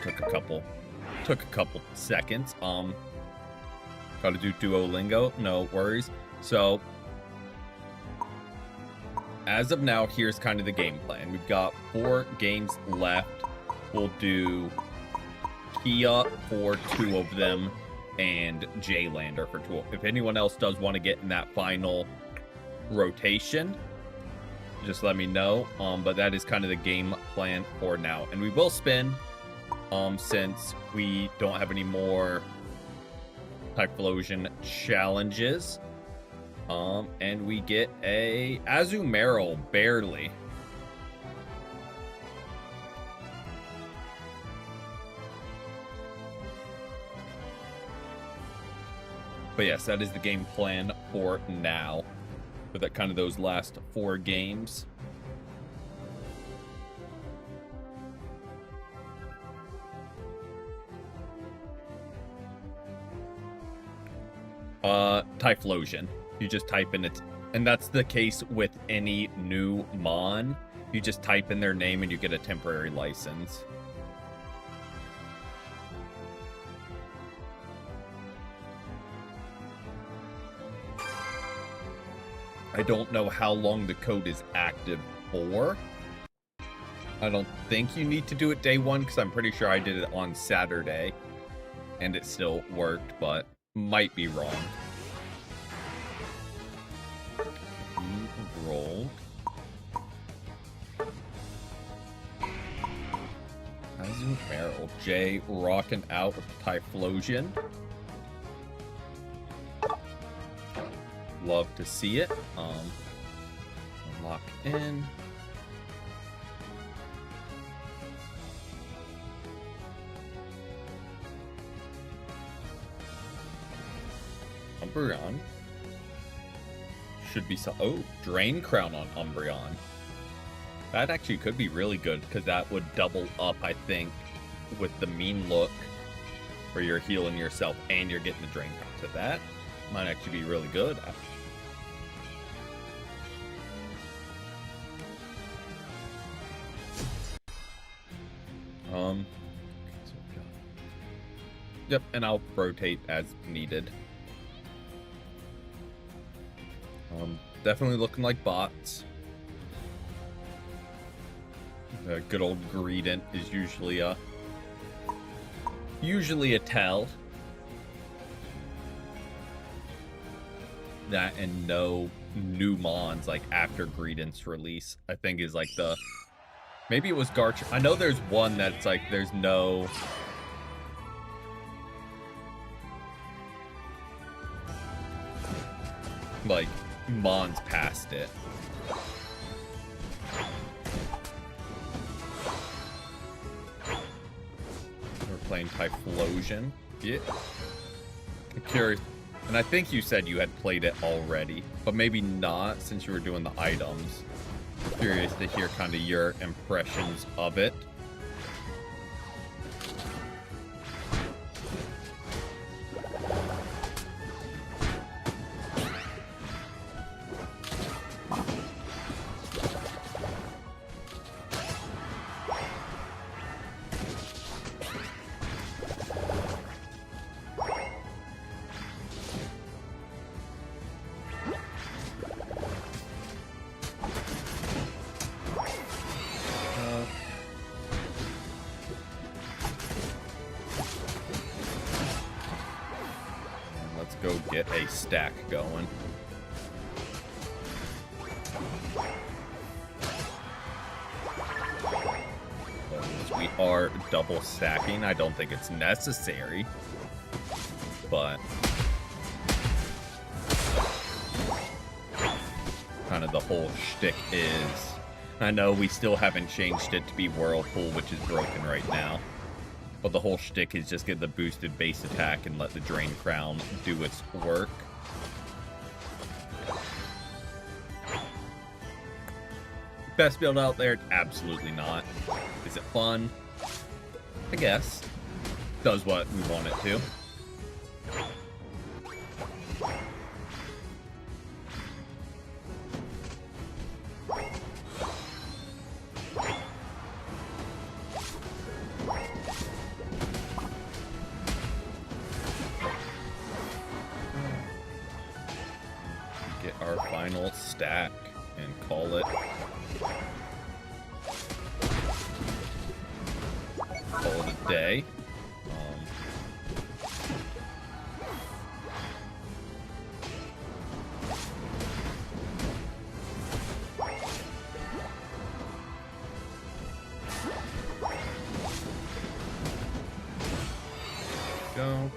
Took a couple seconds. Gotta do Duolingo. No worries. So, as of now, here's kind of the game plan. We've got 4 games left. We'll do Kia for 2 of them and Jaylander for 2. If anyone else does want to get in that final rotation, just let me know. But that is kind of the game plan for now. And we will spin since we don't have any more Typhlosion challenges. And we get a Azumarill, barely. But yes, that is the game plan for now. For that kind of those last 4 games. Typhlosion. You just type in it, and that's the case with any new Mon. You just type in their name and you get a temporary license. I don't know how long the code is active for. I don't think you need to do it day 1, because I'm pretty sure I did it on Saturday and it still worked, but might be wrong. Roll. Azumarill. Jay rocking out with Typhlosion. Love to see it. Lock in. Umbreon. Should be so. Oh, Drain Crown on Umbreon. That actually could be really good, because that would double up, I think, with the mean look, where you're healing yourself and you're getting the Drain Crown. So that might actually be really good. Yep, and I'll rotate as needed. Definitely looking like bots. Good old Greedent is usually a tell. That and no new mons like after Greedent's release, I think is like the maybe it was Garch. I know there's one that's like there's no like mons past it. We're playing Typhlosion. Yeah. I'm curious. And I think you said you had played it already, but maybe not since you were doing the items. Curious to hear kind of your impressions of it. Go get a stack going. We are double stacking. I don't think it's necessary, but kind of the whole shtick is, I know we still haven't changed it to be Whirlpool, which is broken right now. But the whole shtick is just get the boosted base attack and let the Drain Crown do its work. Best build out there? Absolutely not. Is it fun? I guess. Does what we want it to. Our final stack and call it a day. Go.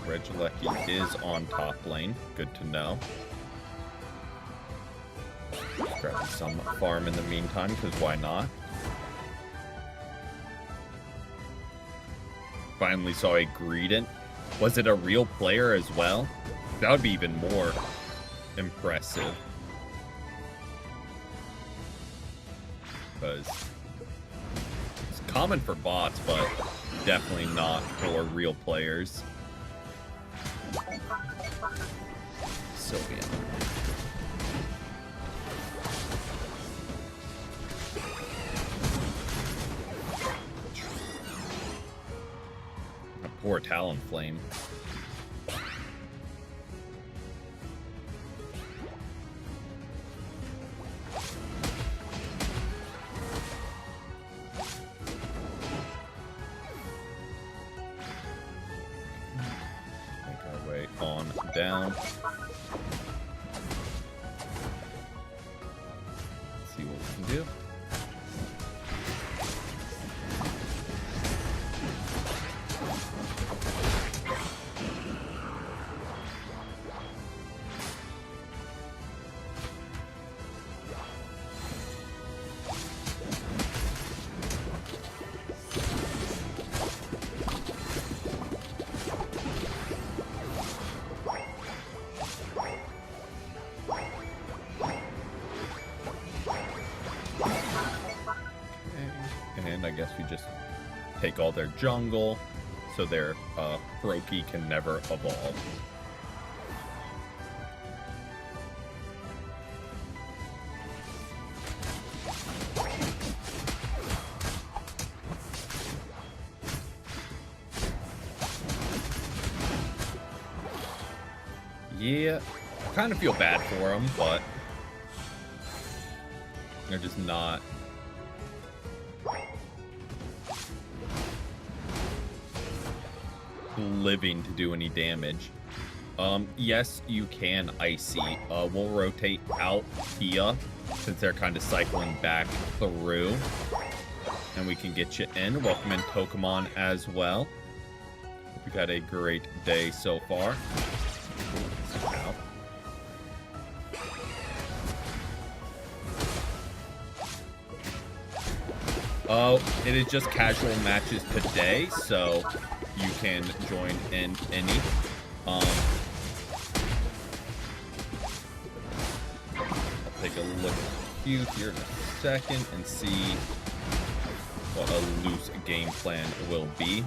Regilecki is on top lane. Good to know. Just grabbing some farm in the meantime, because why not? Finally saw a Greedent. Was it a real player as well? That would be even more impressive. Because it's common for bots, but definitely not for real players. Sylveon. A poor Talonflame. On down. Let's see what we can do. And I guess we just take all their jungle so their Froakie can never evolve. Yeah, kind of feel bad for him, but They're just not. Living to do any damage. Yes, you can Icy. We'll rotate out here since they're kind of cycling back through. And we can get you in. Welcome in Pokemon as well. We've had a great day so far. Ow. Oh, it is just casual matches today, so you can join in any. I'll take a look at you here in a second and see what a loose game plan will be.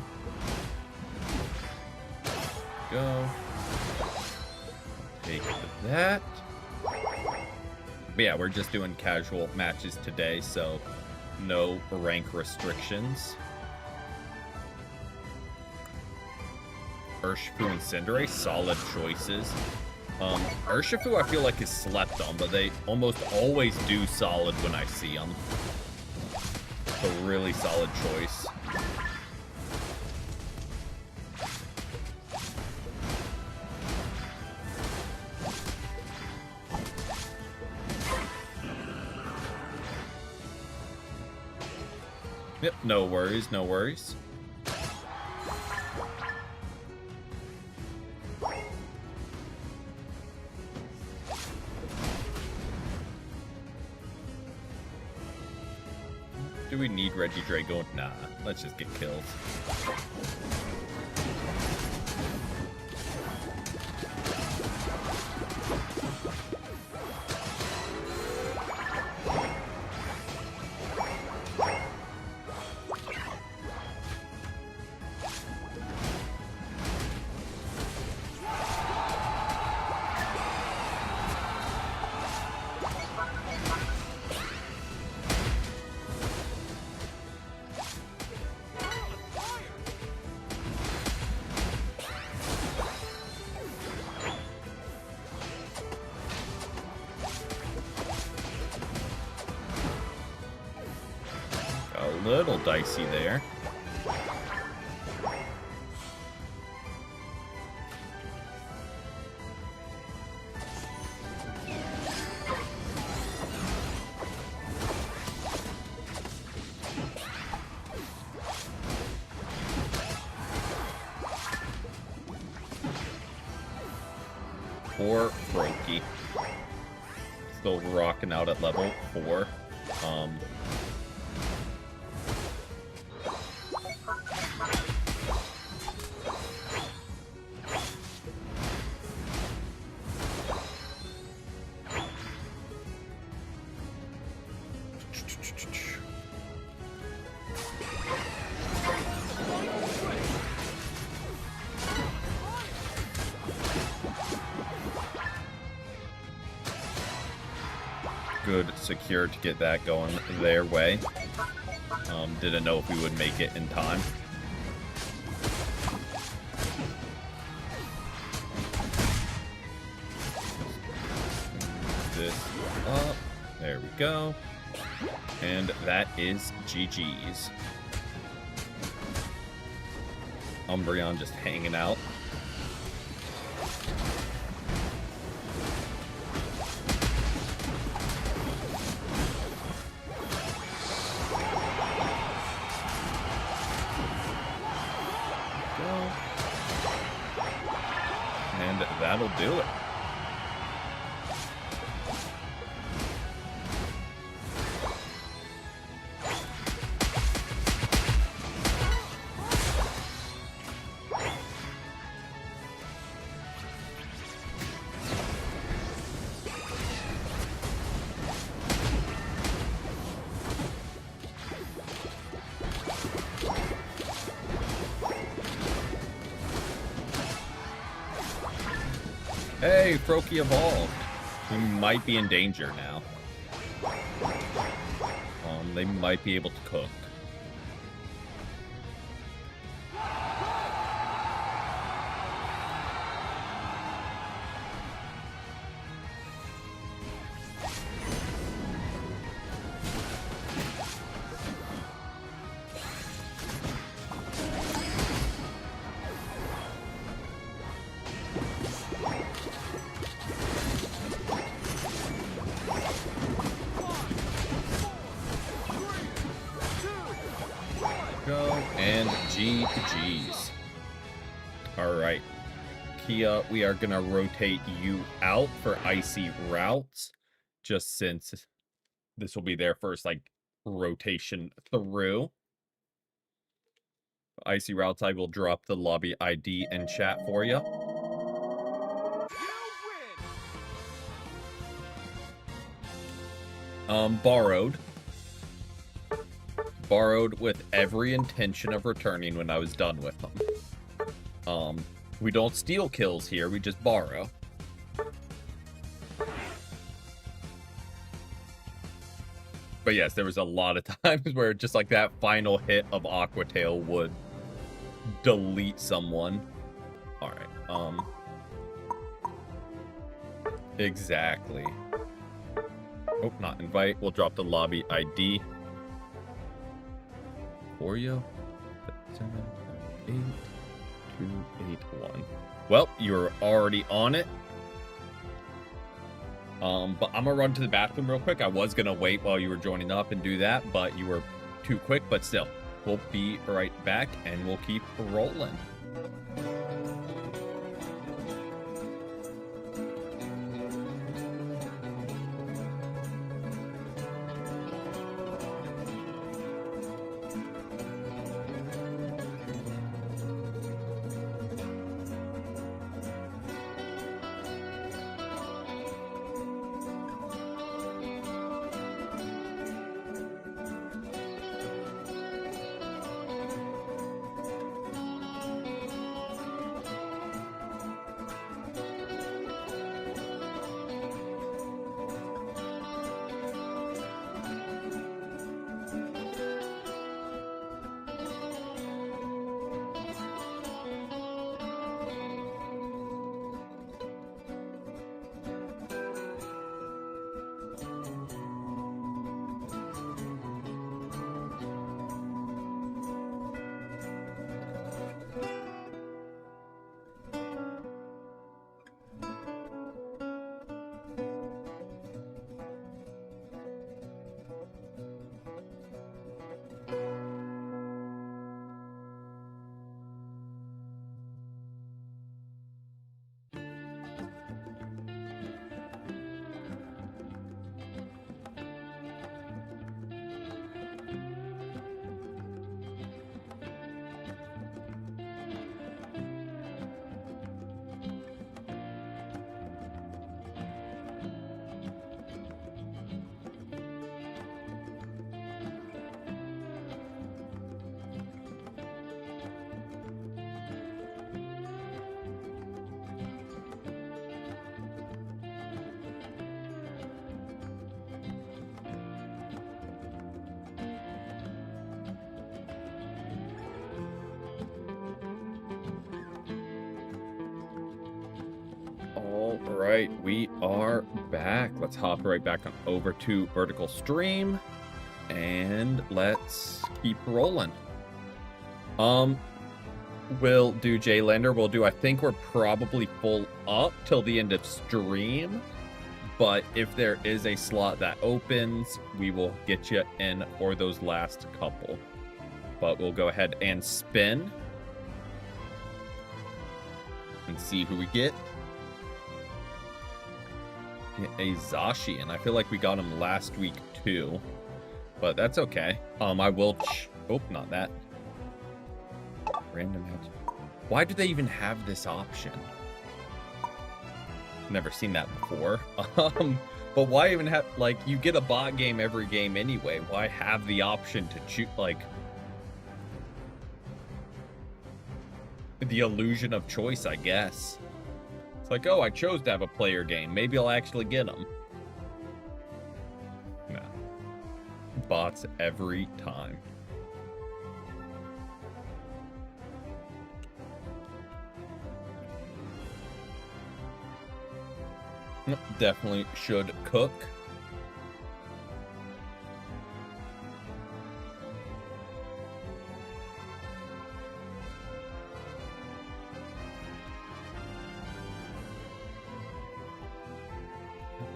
Go. Take that. But yeah, we're just doing casual matches today, so no rank restrictions. Urshifu and Cinderace, solid choices. Urshifu I feel like is slept on, but they almost always do solid when I see them. It's a really solid choice. Yep, no worries, no worries. Do we need Regidrago? Nah, let's just get kills. A little dicey there. Poor Froakie. Still rocking out at level 4. Good secure to get that going their way. Didn't know if we would make it in time. This up. There we go. And that is GG's. Umbreon just hanging out. And that'll do it. Hey, Froakie evolved. We might be in danger now. They might be able to cook. G to G's. All right. Kia, we are going to rotate you out for icy routes, just since this will be their first, like, rotation through. Icy routes, I will drop the lobby ID in chat for you. Borrowed. Borrowed with every intention of returning when I was done with them. We don't steal kills here, we just borrow. But yes, there was a lot of times where just like that final hit of Aquatail would delete someone. Alright, exactly. Oh, not invite. We'll drop the lobby ID for you. 78281. Well, you're already on it. But I'm gonna run to the bathroom real quick. I was gonna wait while you were joining up and do that, but you were too quick. But still, we'll be right back and we'll keep rolling. All right, we are back. Let's hop right back on over to Vertical Stream and let's keep rolling. We'll do J-Lander. We'll do, I think we're probably full up till the end of stream, but if there is a slot that opens, we will get you in for those last couple. But we'll go ahead and spin and see who we get. Get a Zashi, and I feel like we got him last week too, but that's okay. I will oh, not that. Random match. Why do they even have this option? Never seen that before. But why even have, like, you get a bot game every game anyway. Why have the option to choose, like, the illusion of choice, I guess. It's like, oh, I chose to have a player game. Maybe I'll actually get them. No. Bots every time. Definitely should cook.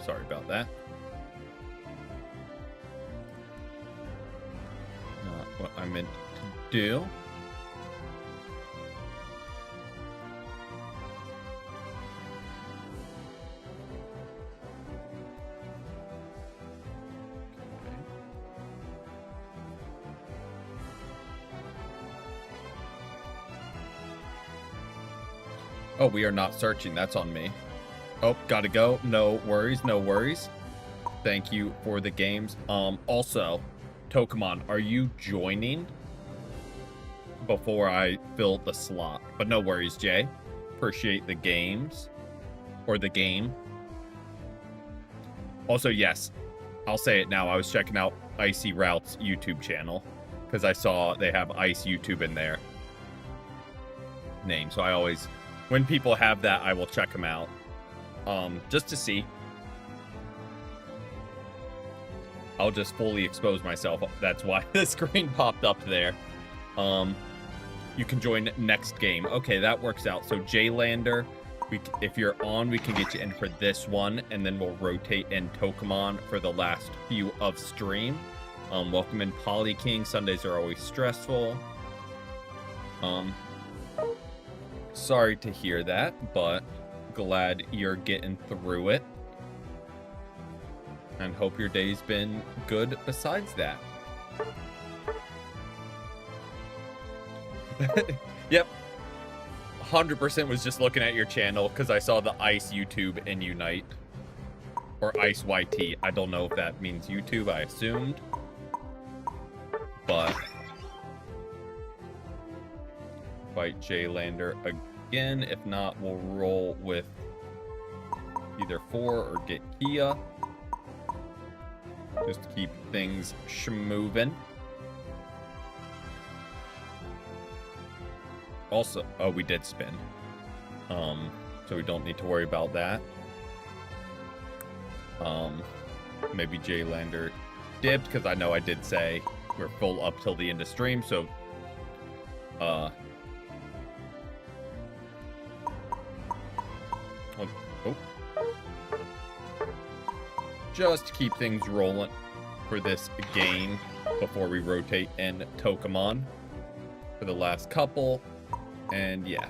Sorry about that. Not what I meant to do. Oh, we are not searching. That's on me. Oh, gotta go. No worries, no worries. Thank you for the games. Also, Tokamon, are you joining before I fill the slot? But no worries, Jay. Appreciate the games. Or the game. Also, yes, I'll say it now. I was checking out Icy Route's YouTube channel because I saw they have Ice YouTube in their name. So I always, when people have that, I will check them out. Just to see. I'll just fully expose myself. That's why the screen popped up there. You can join next game. Okay, that works out. So Jaylander, if you're on, we can get you in for this one, and then we'll rotate in Tokamon for the last few of stream. Welcome in Poly King. Sundays are always stressful. Sorry to hear that, but glad you're getting through it. And hope your day's been good besides that. Yep. 100% was just looking at your channel because I saw the Ice YouTube and Unite. Or Ice YT. I don't know if that means YouTube, I assumed. But fight Jaylander again. If not, we'll roll with either 4 or get Kia. Just to keep things moving. Also, oh, we did spin. So we don't need to worry about that. Maybe Jaylander dipped, because I know I did say we're full up till the end of stream, so oh. Just to keep things rolling for this game before we rotate in Tokamon for the last couple. And yeah,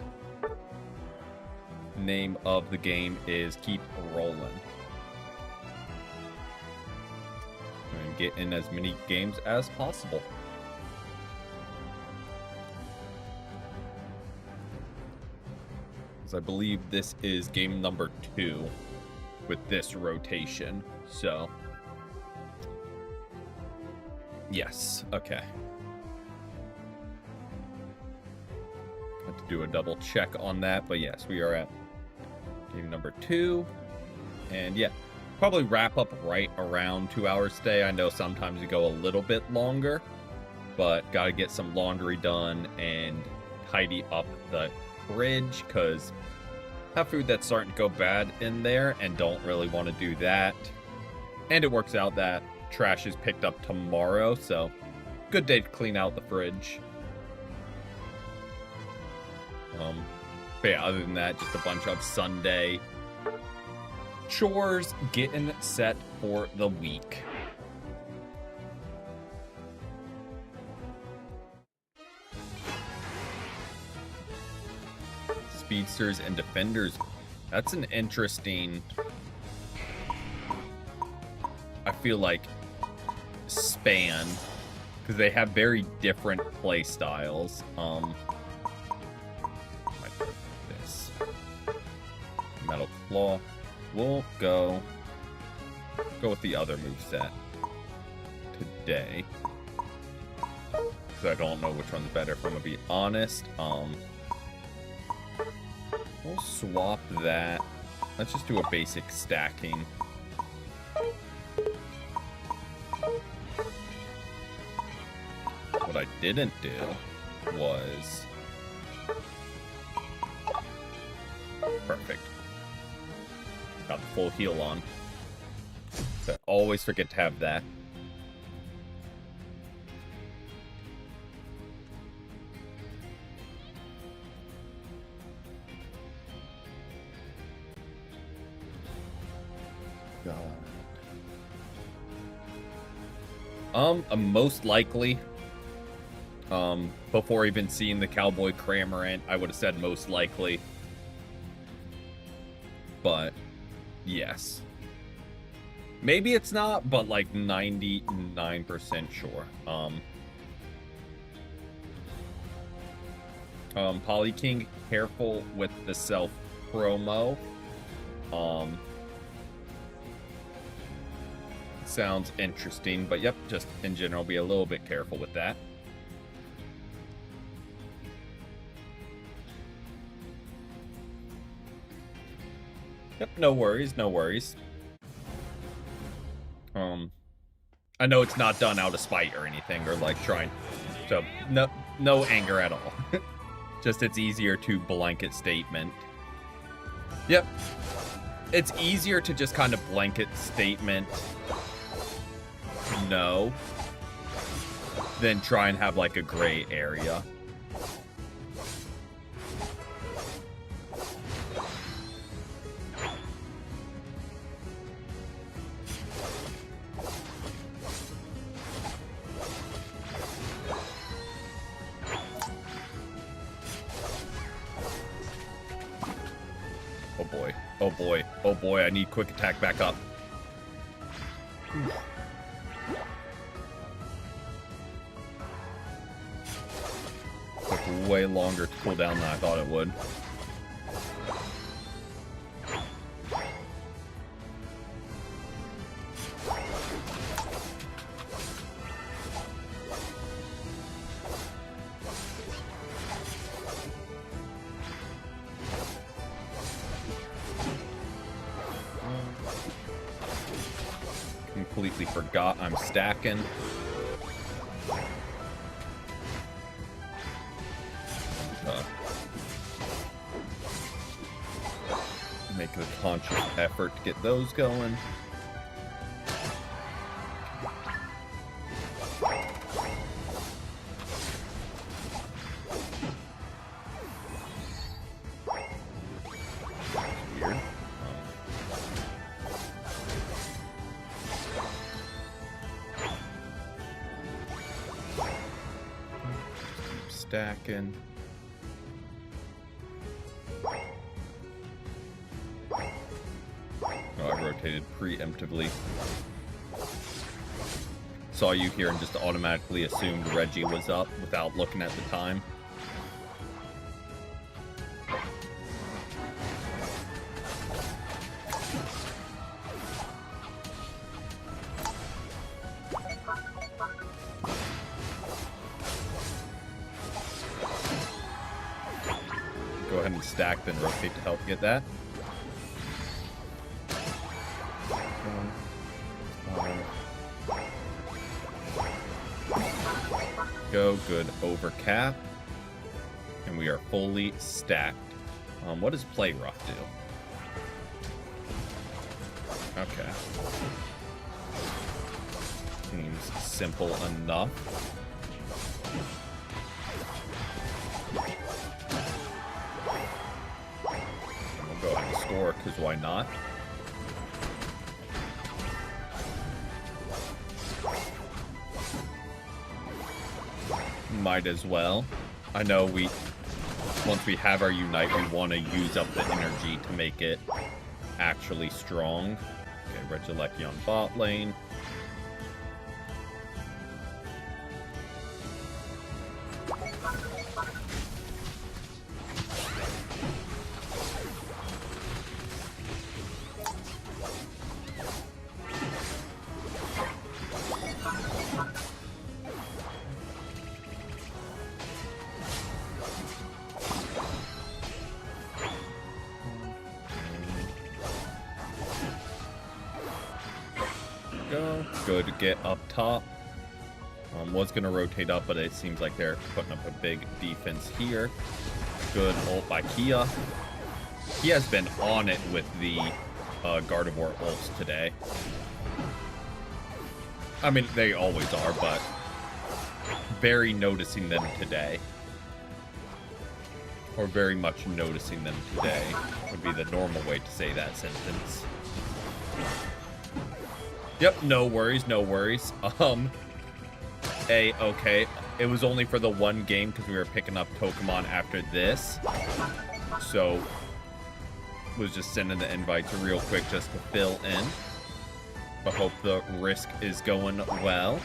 name of the game is Keep Rolling. And get in as many games as possible. Because I believe this is game number 2 with this rotation. So, yes, okay. Have to do a double check on that, but yes, we are at game number 2. And yeah, probably wrap up right around 2 hours today. I know sometimes we go a little bit longer, but gotta get some laundry done and tidy up the fridge because I have food that's starting to go bad in there and don't really want to do that. And it works out that trash is picked up tomorrow, so good day to clean out the fridge. But yeah, other than that, just a bunch of Sunday chores getting set for the week. Speedsters and defenders. That's an interesting, I feel like, span, because they have very different play styles. Might put this Metal Claw. We'll go with the other moveset today, because I don't know which one's better, if I'm gonna be honest. We'll swap that. Let's just do a basic stacking. What I didn't do was... Perfect. Got the full heal on. So I always forget to have that. Most likely, before even seeing the Cowboy Cramorant, I would have said most likely. But, yes. Maybe it's not, but like 99% sure. Poly King, careful with the self promo. Sounds interesting, but yep, just in general, be a little bit careful with that. Yep, no worries, no worries. I know it's not done out of spite or anything, or like trying, so no anger at all. Just it's easier to blanket statement. Yep, it's easier to just kind of blanket statement no than try and have like a gray area. Oh boy, oh boy, oh boy, I need quick attack back up. Took way longer to cool down than I thought it would. Completely forgot I'm stacking. Make a conscious effort to get those going. Weird. Keep stacking. I rotated preemptively. Saw you here and just automatically assumed Reggie was up without looking at the time. Go ahead and stack, then rotate to help get that. Go, good over cap. And we are fully stacked. What does play rough do? Okay. Seems simple enough. We'll go ahead and score, because why not? Might as well. I know once we have our Unite, we want to use up the energy to make it actually strong. Okay, Regieleki on bot lane. Go. Good to get up top. Was going to rotate up, but it seems like they're putting up a big defense here. Good ult by Kia. He has been on it with the Gardevoir ults today. I mean, they always are, but very noticing them today. Or very much noticing them today would be the normal way to say that sentence. Yep, no worries, no worries. Okay. It was only for the one game because we were picking up Pokemon after this. So, was just sending the invites real quick just to fill in. But hope the risk is going well.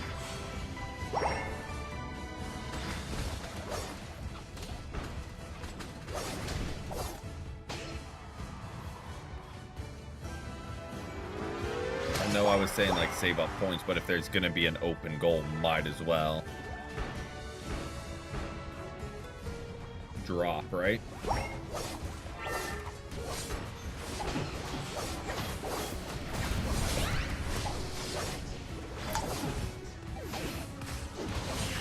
know I was saying, like, save up points, but if there's gonna be an open goal, might as well. Drop, right?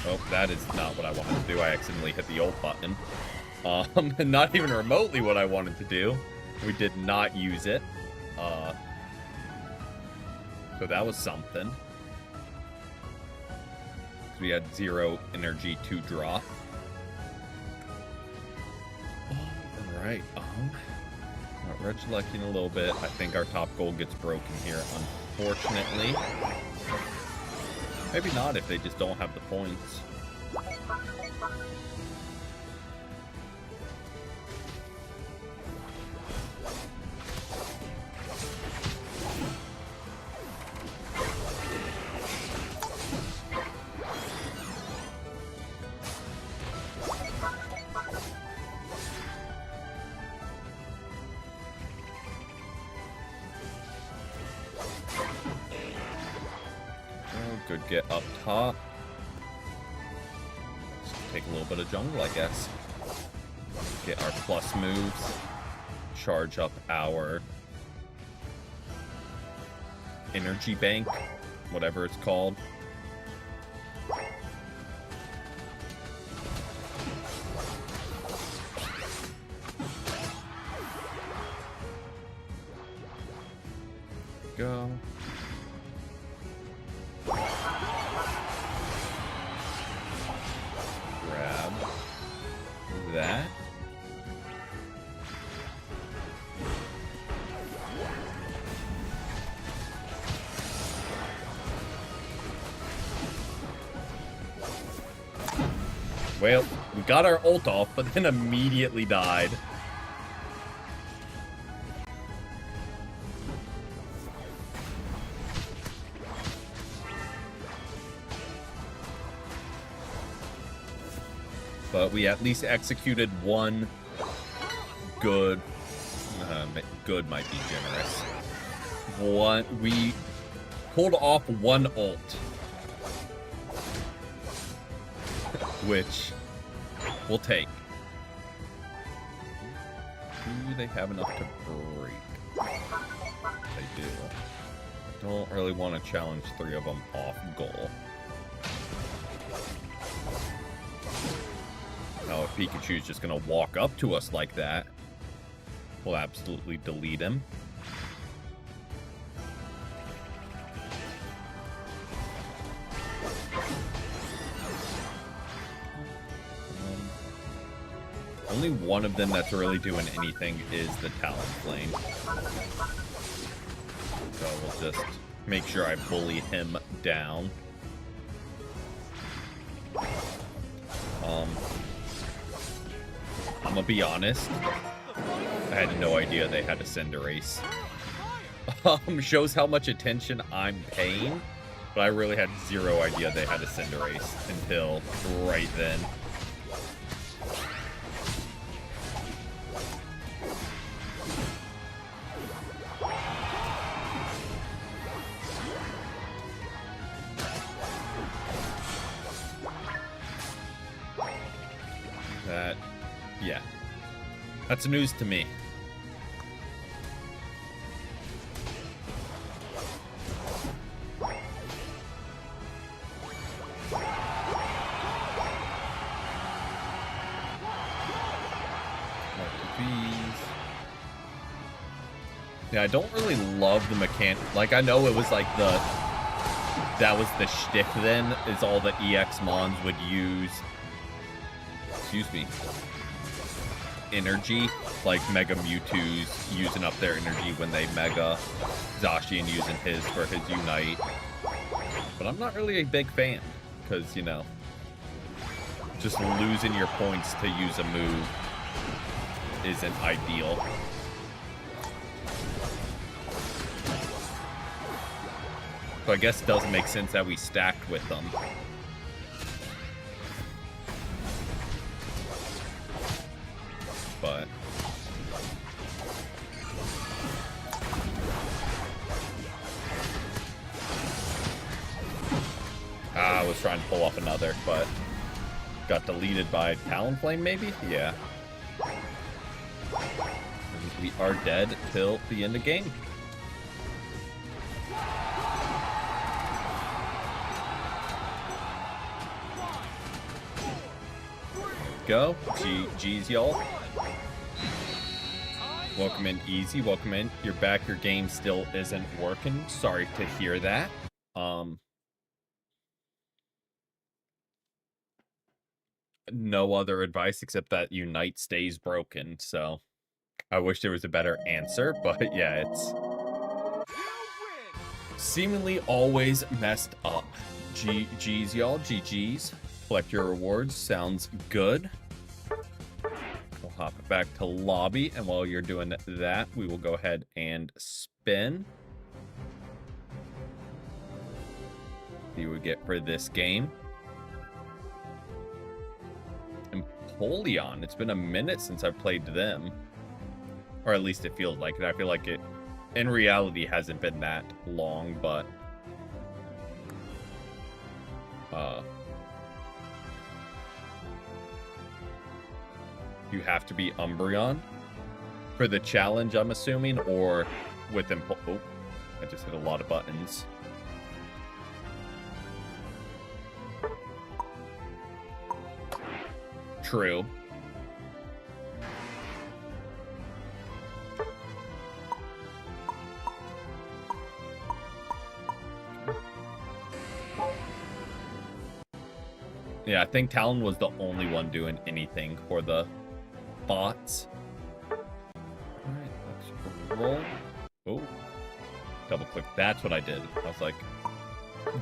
Oh, that is not what I wanted to do. I accidentally hit the ult button. Not even remotely what I wanted to do. We did not use it. So that was something. We had 0 energy to drop. Alright, recollecting a little bit. I think our top goal gets broken here, unfortunately. Maybe not if they just don't have the points. Good get up top. Let's take a little bit of jungle, I guess. Get our plus moves. Charge up our energy bank, whatever it's called. Go. Grab that. Well, we got our ult off, but then immediately died. But we at least executed one good. Good might be generous. We pulled off one ult, which we'll take. Do they have enough to break? They do. Don't really want to challenge 3 of them off goal. Now, if Pikachu's just going to walk up to us like that, we'll absolutely delete him. Only one of them that's really doing anything is the Talonflame. So we'll just make sure I bully him down. I'm gonna be honest, I had no idea they had a Cinderace. Shows how much attention I'm paying, but I really had 0 idea they had a Cinderace until right then. Yeah. That's news to me. Yeah, I don't really love the mechanic. Like, I know it was like that was the shtick then, is all the EX Mons would use. Excuse me. Energy, like Mega Mewtwo's using up their energy when they Mega, Zacian using his for his Unite. But I'm not really a big fan, because, you know, just losing your points to use a move isn't ideal. So I guess it doesn't make sense that we stacked with them. But was trying to pull off another, but got deleted by Talonflame, maybe? Yeah. And we are dead till the end of game. Go. GG's, y'all. Welcome in, Easy. Welcome in. You're back. Your game still isn't working. Sorry to hear that. No other advice except that Unite stays broken, so I wish there was a better answer, but yeah, it's seemingly always messed up. GG's, y'all. GG's. Collect your rewards. Sounds good. We'll hop back to lobby, and while you're doing that, we will go ahead and spin. See what we get for this game. Empoleon. It's been a minute since I've played them. Or at least it feels like it. I feel like it, in reality, hasn't been that long, but... you have to be Umbreon for the challenge, I'm assuming, or with oh, I just hit a lot of buttons. True. Yeah, I think Talon was the only one doing anything for the bots. Alright, let's roll. Oh, double click. That's what I did. I was like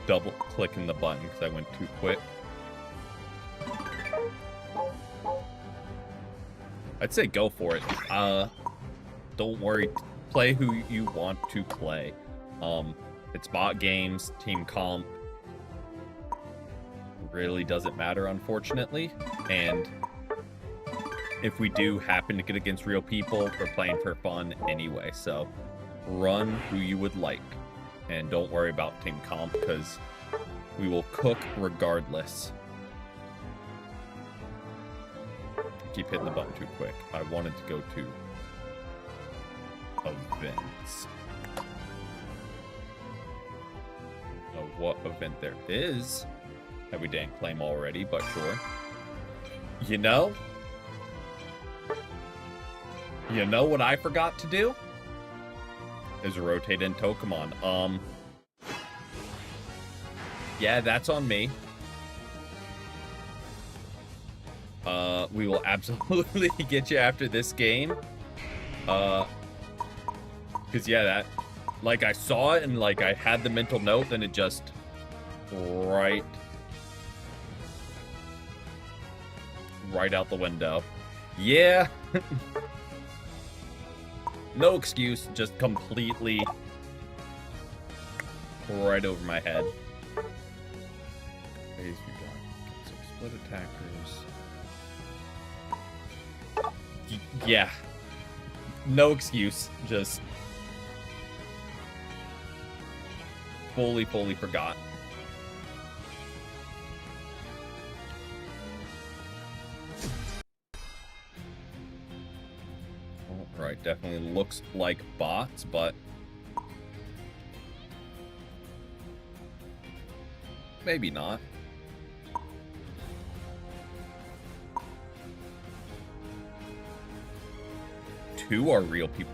double clicking the button because I went too quick. I'd say go for it. Don't worry. Play who you want to play. It's bot games, team comp. Really doesn't matter, unfortunately. And if we do happen to get against real people, we're playing for fun anyway. So run who you would like. And don't worry about team comp, because we will cook regardless. Keep hitting the button too quick. I wanted to go to events. Oh, what event there is? That we didn't claim already, but sure. You know what I forgot to do? Is rotate in Pokemon. Yeah, that's on me. We will absolutely get you after this game. Because, yeah, that... like, I saw it and, like, I had the mental note, then it just... right out the window. Yeah. No excuse, just completely right over my head. Phase we got. So split attackers. Yeah. No excuse, just fully forgot. Alright, definitely looks like bots, but maybe not. Two are real people.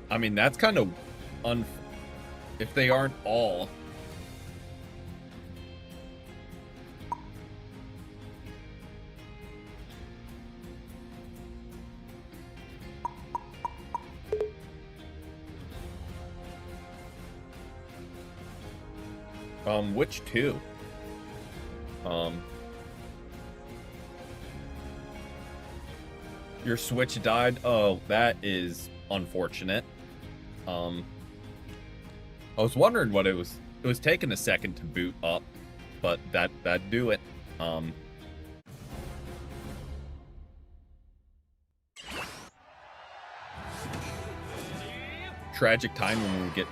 I mean, that's kind of if they aren't all. Which two? Your Switch died? Oh, that is unfortunate. I was wondering what it was. It was taking a second to boot up, but that'd do it. Tragic time when we get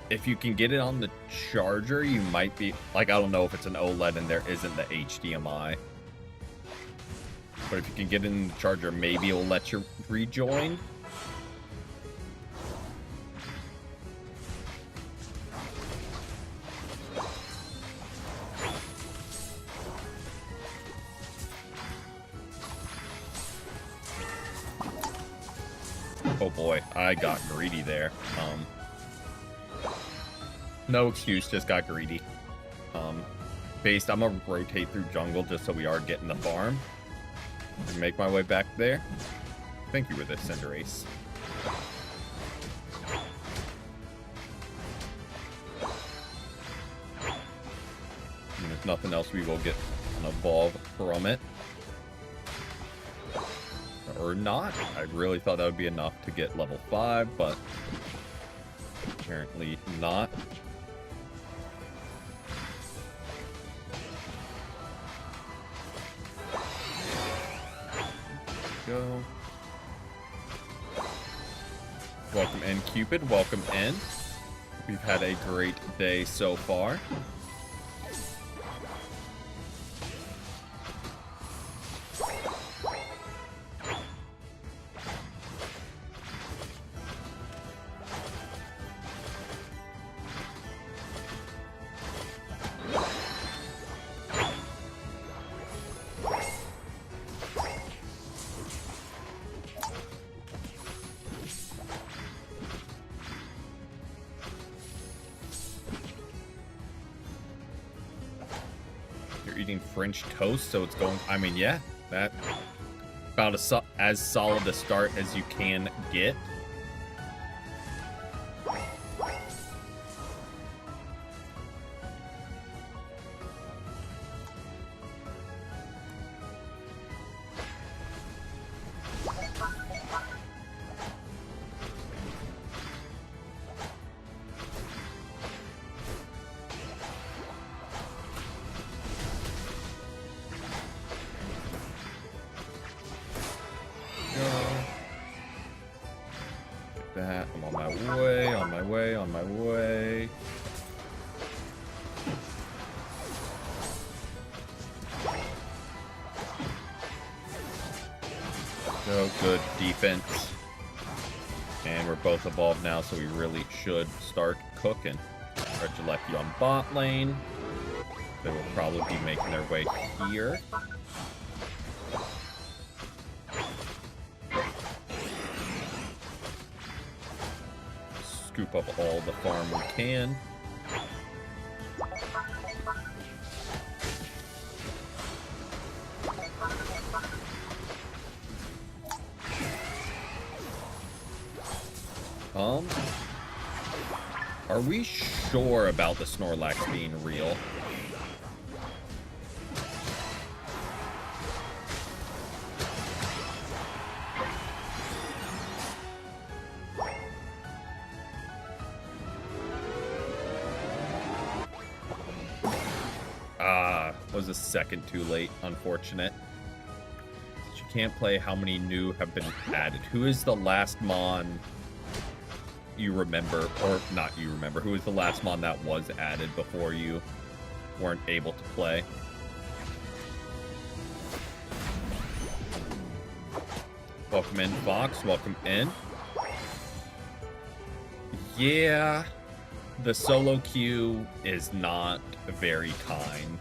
if you can get it on the charger, you might be like, I don't know if it's an OLED and there isn't the HDMI. But if you can get it in the charger, maybe it'll let you rejoin. Oh boy, I got greedy there. No excuse, just got greedy. Based, I'm gonna rotate through jungle just so we are getting the farm. And make my way back there. Thank you for this, Cinderace. And if nothing else, we will get an evolve from it. Or not. I really thought that would be enough to get level 5, but apparently not. Go. Welcome in, Cupid. Welcome in. We've had a great day so far. Eating French toast, so it's going. I mean, yeah, that about as solid a start as you can get. That. I'm on my way, on my way, on my way. So good defense. And we're both evolved now, so we really should start cooking. Regieleki on bot lane. They will probably be making their way here. Scoop up all the farm we can. Are we sure about the Snorlax being real? Was a second too late, unfortunate. You can't play how many new have been added. Who is the last Mon you remember, or not you remember, who is the last Mon that was added before you weren't able to play? Welcome in, Fox. Welcome in. Yeah, the solo queue is not very kind.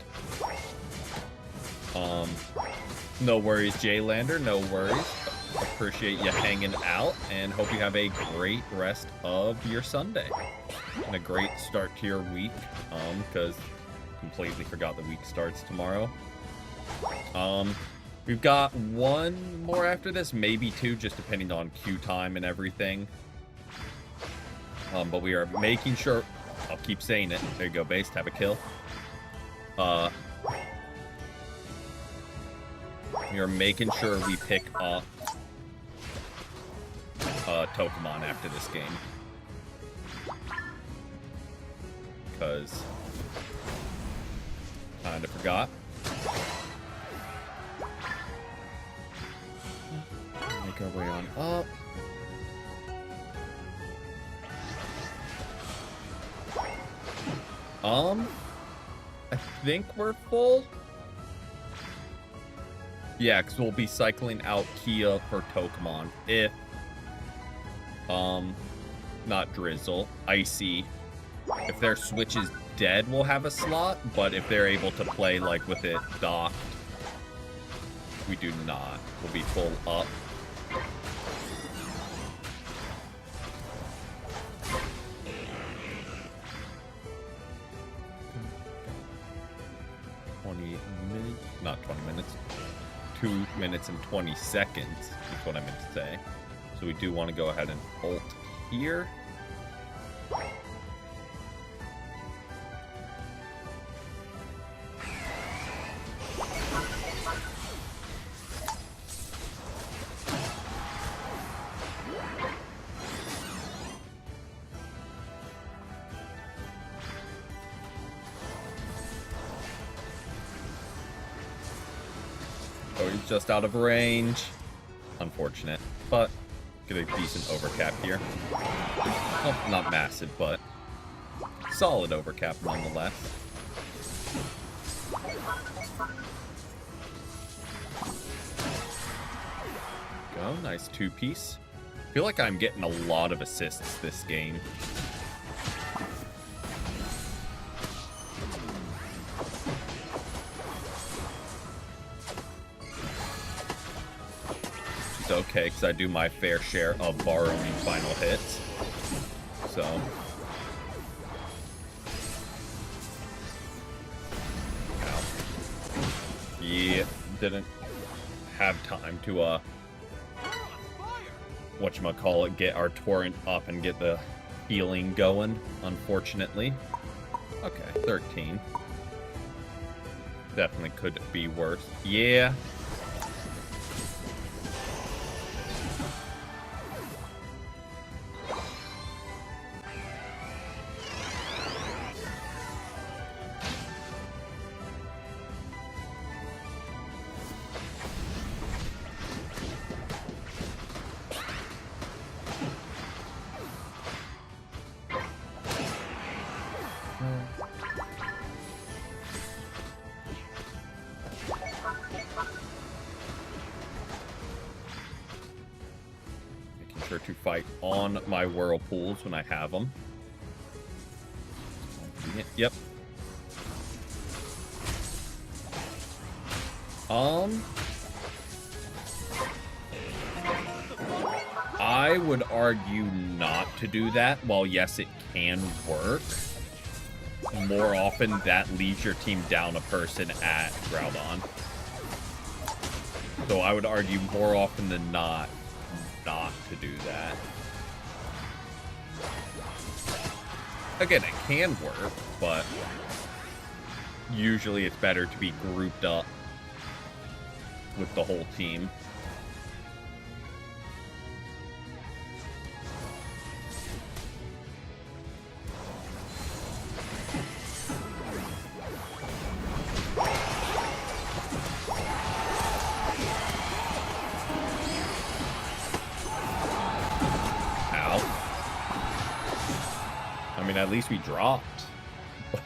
No worries, Jaylander, no worries. Appreciate you hanging out, and hope you have a great rest of your Sunday. And a great start to your week, because completely forgot the week starts tomorrow. We've got one more after this, maybe two, just depending on queue time and everything. But we are making sure, I'll keep saying it. There you go, Base, have a kill. We are making sure we pick up Pokemon after this game. Because kinda forgot. Make our way on up. I think we're full. Yeah, because we'll be cycling out Kia for Tokamon. If, not Drizzle, Icy. If their Switch is dead, we'll have a slot, but if they're able to play, like, with it docked, we do not. We'll be full up. Not 20 minutes. 2 minutes and 20 seconds is what I meant to say. So we do want to go ahead and ult here. Oh, he's just out of range. Unfortunate, but get a decent overcap here. Well, not massive, but solid overcap nonetheless. Go, nice two-piece. I feel like I'm getting a lot of assists this game. Okay, because I do my fair share of borrowing final hits. So. Ow. Yeah, didn't have time to, whatchamacallit, get our torrent up and get the healing going, unfortunately. Okay, 13. Definitely could be worse. Yeah. Sure to fight on my whirlpools when I have them. Yep. I would argue not to do that. While yes, it can work. More often, that leads your team down a person at Groudon. So I would argue more often than not to do that. Again, it can work, but usually it's better to be grouped up with the whole team. At least we dropped,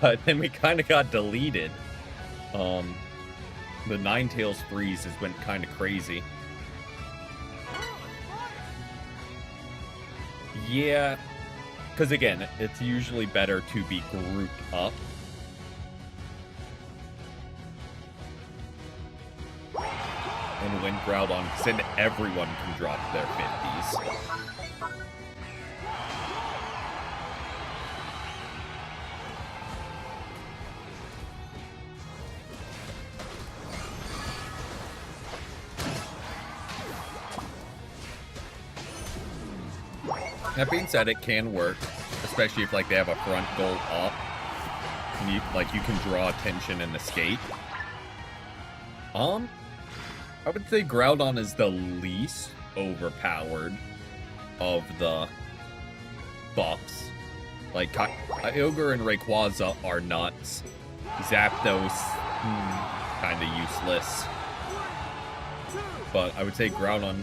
but then we kind of got deleted. The Ninetales freeze has went kind of crazy. Yeah, because again, it's usually better to be grouped up. And when Groudon, then everyone can drop their 50s. That being said, it can work, especially if, like, they have a front goal up. And you can draw attention and escape. I would say Groudon is the least overpowered of the buffs. Like, Kyogre and Rayquaza are nuts. Zapdos, kind of useless. But I would say Groudon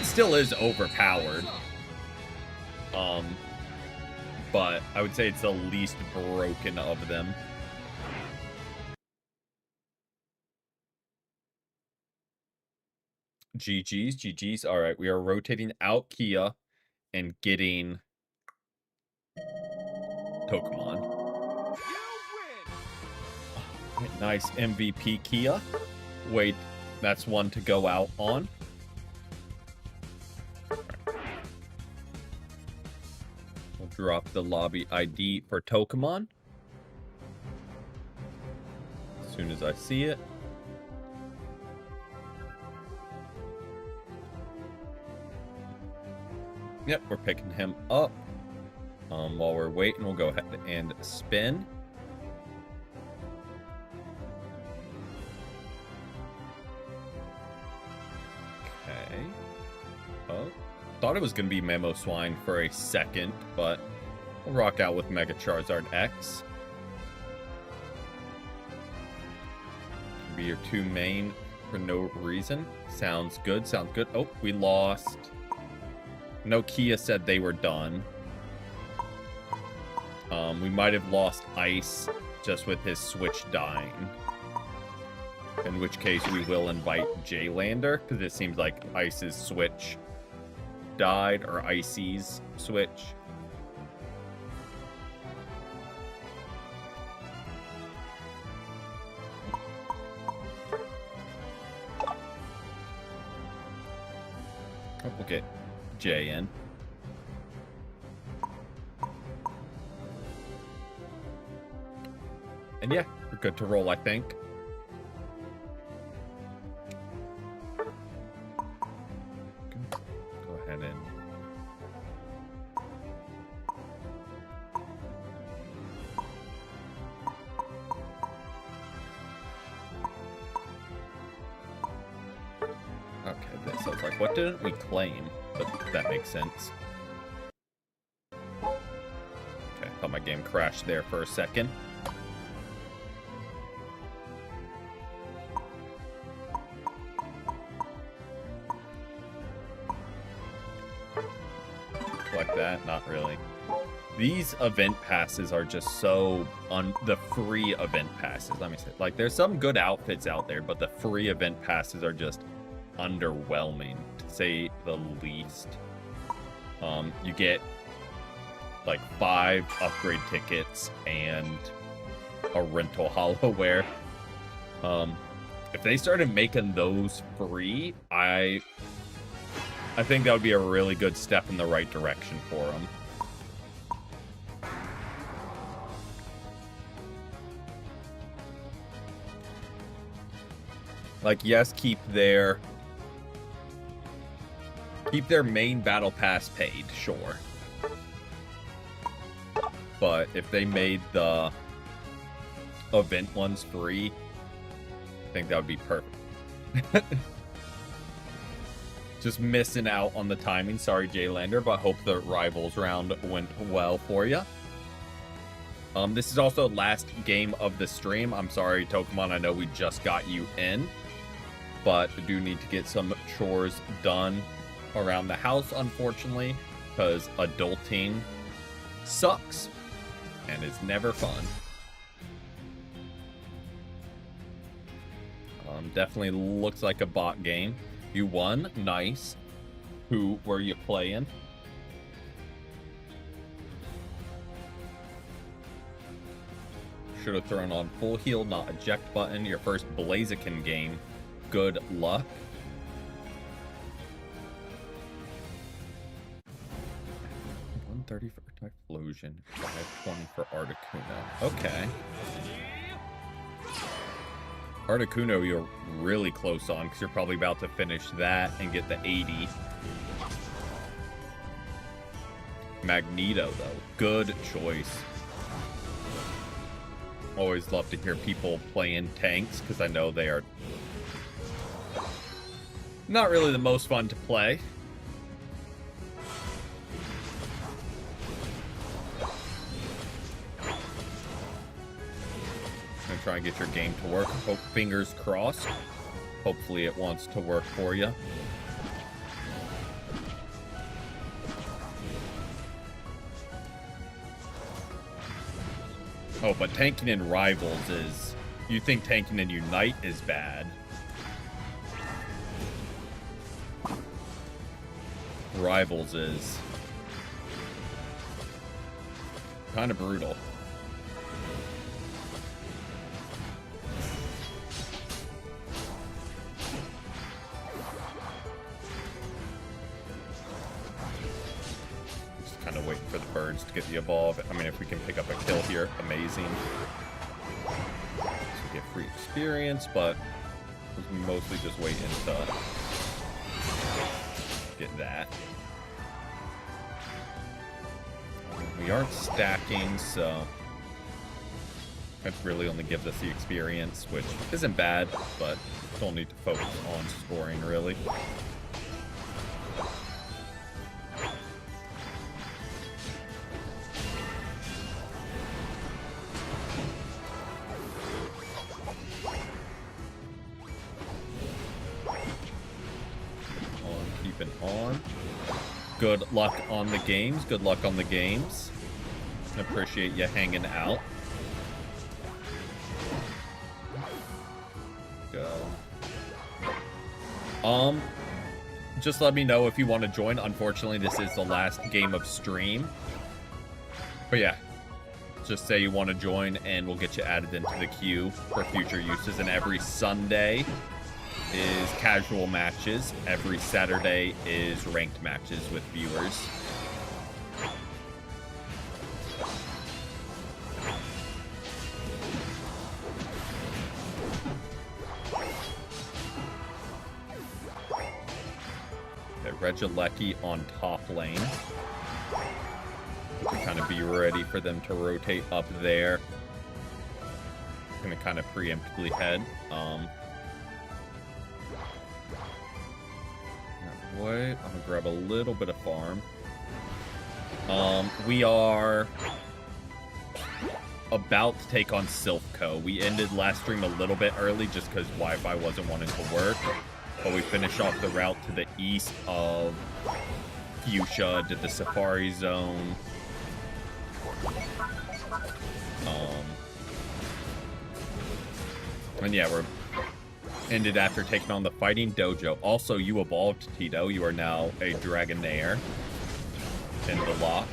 still is overpowered. but I would say it's the least broken of them. GG's, GG's. All right, we are rotating out Kia and getting Pokemon. Nice MVP Kia. Wait, that's one to go out on. We'll drop the lobby ID for Pokemon as soon as I see it. Yep, we're picking him up. While we're waiting, we'll go ahead and spin. Okay. Oh, thought it was going to be Memo Swine for a second, but we'll rock out with Mega Charizard X. Be your two main for no reason. Sounds good, sounds good. Oh, we lost. No, Kia said they were done. We might have lost Ice just with his switch dying. In which case we will invite Jaylander, because it seems like Ice's switch died, or Icy's switch. Oh, we'll get Jay in. And yeah, we're good to roll, I think. Go ahead and... Okay, this sounds like, what didn't we claim? But that makes sense. Okay, thought my game crashed there for a second. Like that? Not really. These event passes are just so the free event passes. Let me say, like, there's some good outfits out there, but the free event passes are just underwhelming, to say the least. You get like 5 upgrade tickets and a rental HoloWare. If they started making those free, I think that would be a really good step in the right direction for them. Like, yes, keep their main battle pass paid, sure. But if they made the event ones free, I think that would be perfect. Just missing out on the timing. Sorry, Jaylander, but hope the Rivals round went well for you. This is also last game of the stream. I'm sorry, Pokemon, I know we just got you in, but I do need to get some chores done around the house, unfortunately, because adulting sucks and is never fun. Definitely looks like a bot game. You won. Nice. Who were you playing? Should have thrown on full heal, not eject button. Your first Blaziken game. Good luck. $130 for Typhlosion. $520 for Articuno. Okay. Articuno, you're really close on because you're probably about to finish that and get the 80. Magneto, though. Good choice. Always love to hear people playing tanks because I know they are not really the most fun to play. Try and get your game to work. Hope, fingers crossed. Hopefully it wants to work for you. Oh, but tanking in Rivals is... You think tanking in Unite is bad. Rivals is... kind of brutal. Just kind of waiting for the birds to get the evolve. I mean, if we can pick up a kill here, amazing. So we get free experience, but we're mostly just waiting to get that. We aren't stacking, so that really only gives us the experience, which isn't bad, but don't need to focus on scoring, really. Keeping on. Good luck on the games. Good luck on the games. Appreciate you hanging out. Go. Just let me know if you want to join. Unfortunately, this is the last game of stream. But yeah, just say you want to join and we'll get you added into the queue for future uses. And every Sunday is casual matches. Every Saturday is ranked matches with viewers. Regilecki on top lane. Kind of be ready for them to rotate up there. Gonna kind of preemptively head. Wait, I'm gonna grab a little bit of farm. We are about to take on Silphco. We ended last stream a little bit early just because Wi-Fi wasn't wanting to work. But we finished off the route to the east of Fuchsia, did the Safari Zone. And yeah, we're ended after taking on the Fighting Dojo. Also, you evolved, Tito. You are now a Dragonair in the lock.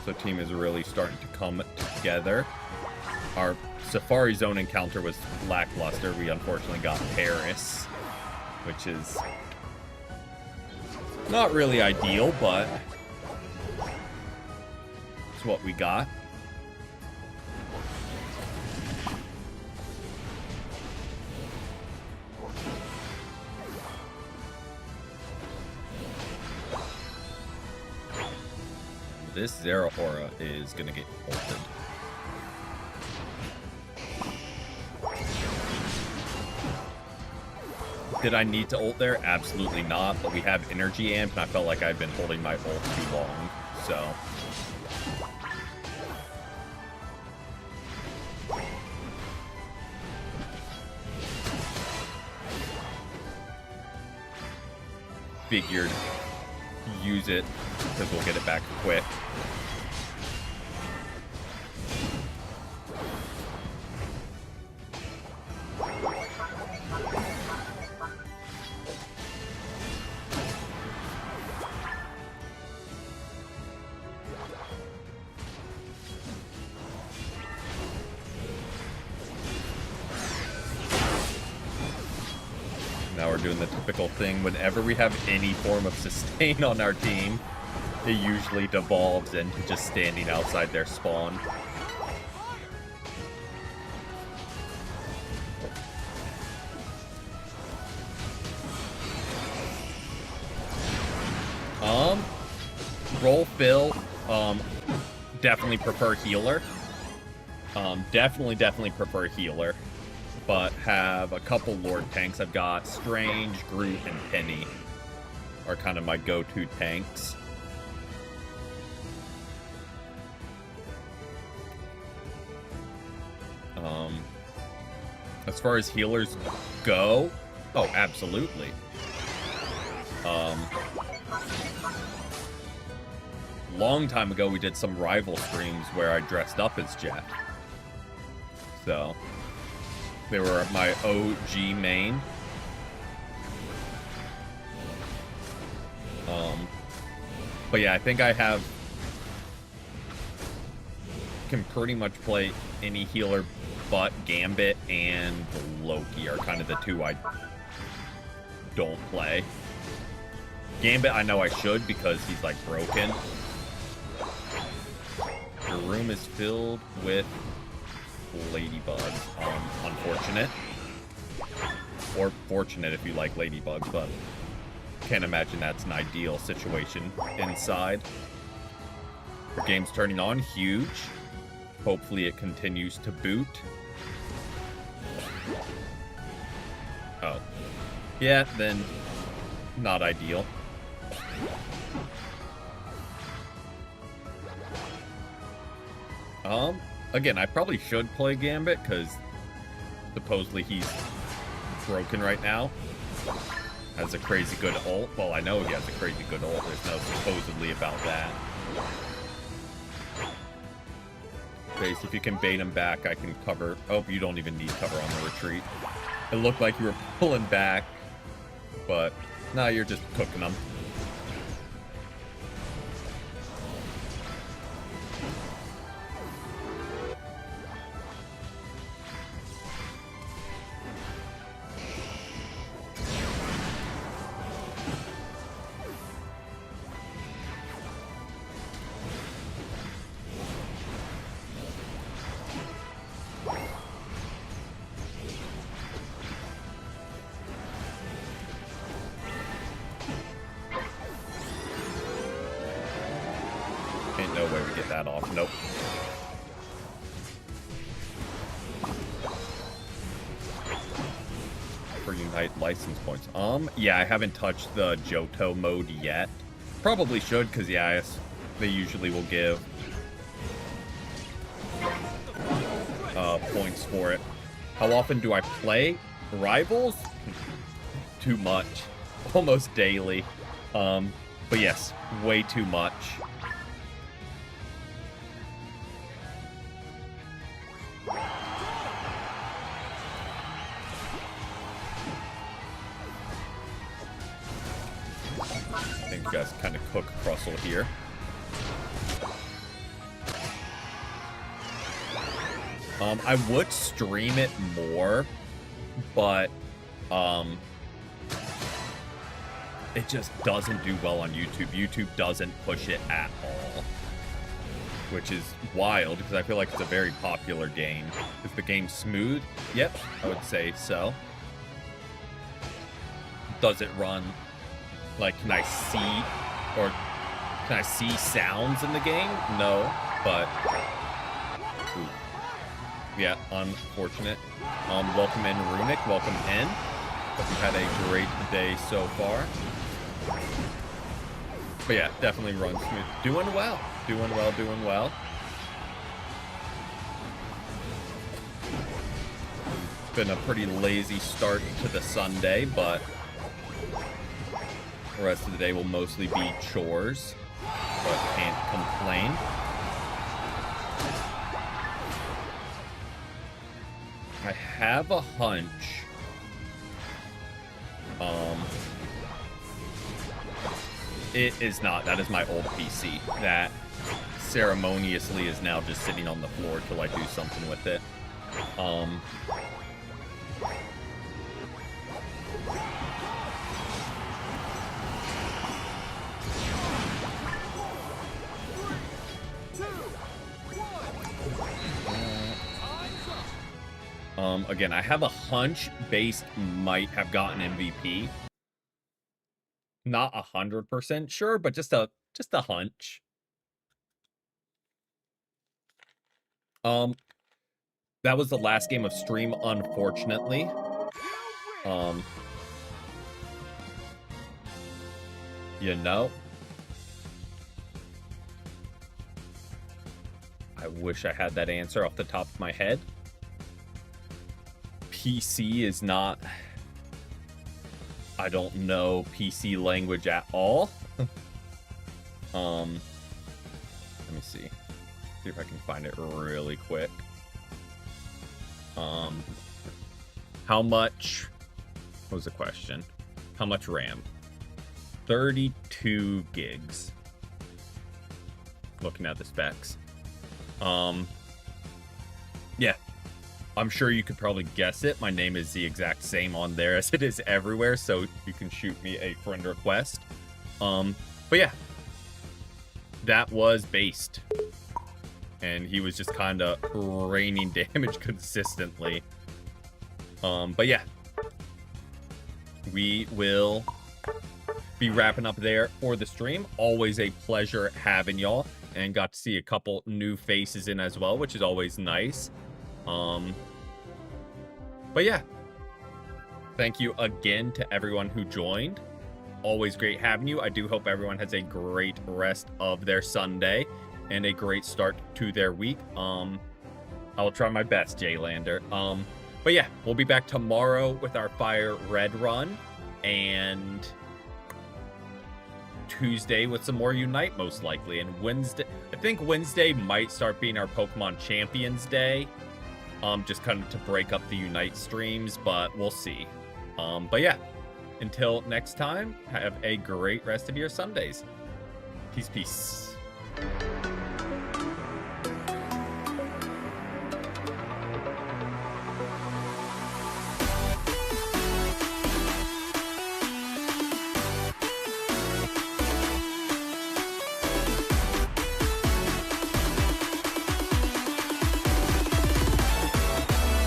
So team is really starting to come together. Our Safari Zone encounter was lackluster. We unfortunately got Paris, which is not really ideal, but it's what we got. This Zeraora is going to get ulted. Did I need to ult there? Absolutely not, but we have energy amp, and I felt like I've been holding my ult too long, so... Figured use it, because we'll get it back quick. Now we're doing the typical thing. Whenever we have any form of sustain on our team, it usually devolves into just standing outside their spawn. Roll fill, definitely prefer healer. Definitely prefer healer. But have a couple Lord tanks. I've got Strange, Groot, and Penny are kind of my go-to tanks. As far as healers go, oh, absolutely. Long time ago, we did some rival streams where I dressed up as Jeff. So, they were my OG main. But yeah, I think I can pretty much play any healer but Gambit and Loki are kind of the two I don't play. Gambit, I know I should because he's like broken. Your room is filled with ladybugs. Unfortunate. Or fortunate if you like ladybugs, but can't imagine that's an ideal situation inside. The game's turning on, huge. Hopefully it continues to boot. Oh. Yeah, then not ideal. Again, I probably should play Gambit because supposedly he's broken right now. Has a crazy good ult. Well, I know he has a crazy good ult. There's no supposedly about that. Base, if you can bait him back, I can cover. Oh, you don't even need cover on the retreat. It looked like you were pulling back, but no, you're just cooking them. Ain't no way we get that off. Nope. For Unite license points. Yeah, I haven't touched the Johto mode yet. Probably should, because yeah, they usually will give points for it. How often do I play Rivals? Too much. Almost daily. But yes, way too much. I think you guys kind of cook Crustle here. I would stream it more, but it just doesn't do well on YouTube. YouTube doesn't push it at all, which is wild because I feel like it's a very popular game. Is the game smooth? Yep, I would say so. Does it run? Like, can I see sounds in the game? No, but ooh. Yeah, unfortunate. Welcome in, Runic. Welcome in. Hope you had a great day so far. But yeah, definitely runs smooth. Doing well. Doing well, doing well. Been a pretty lazy start to the Sunday, but the rest of the day will mostly be chores, but can't complain. I have a hunch. It is not. That is my old PC. That ceremoniously is now just sitting on the floor till I do something with it. Again, I have a hunch Base might have gotten MVP. Not 100% sure, but just a hunch. That was the last game of stream, unfortunately. You know, I wish I had that answer off the top of my head. PC is not, I don't know PC language at all. Let me see. See if I can find it really quick. How much, what was the question? How much RAM? 32 gigs. Looking at the specs. Yeah. I'm sure you could probably guess it. My name is the exact same on there as it is everywhere, so you can shoot me a friend request. But yeah. That was based. And he was just kind of raining damage consistently. But yeah. We will be wrapping up there for the stream. Always a pleasure having y'all. And got to see a couple new faces in as well, which is always nice. But yeah. Thank you again to everyone who joined. Always great having you. I do hope everyone has a great rest of their Sunday and a great start to their week. I will try my best, Jaylander. But yeah, we'll be back tomorrow with our Fire Red run, and Tuesday with some more Unite, most likely. And Wednesday, I think Wednesday might start being our Pokemon Champions Day, just kind of to break up the Unite streams, but we'll see. But yeah, until next time, have a great rest of your Sundays. Peace, peace.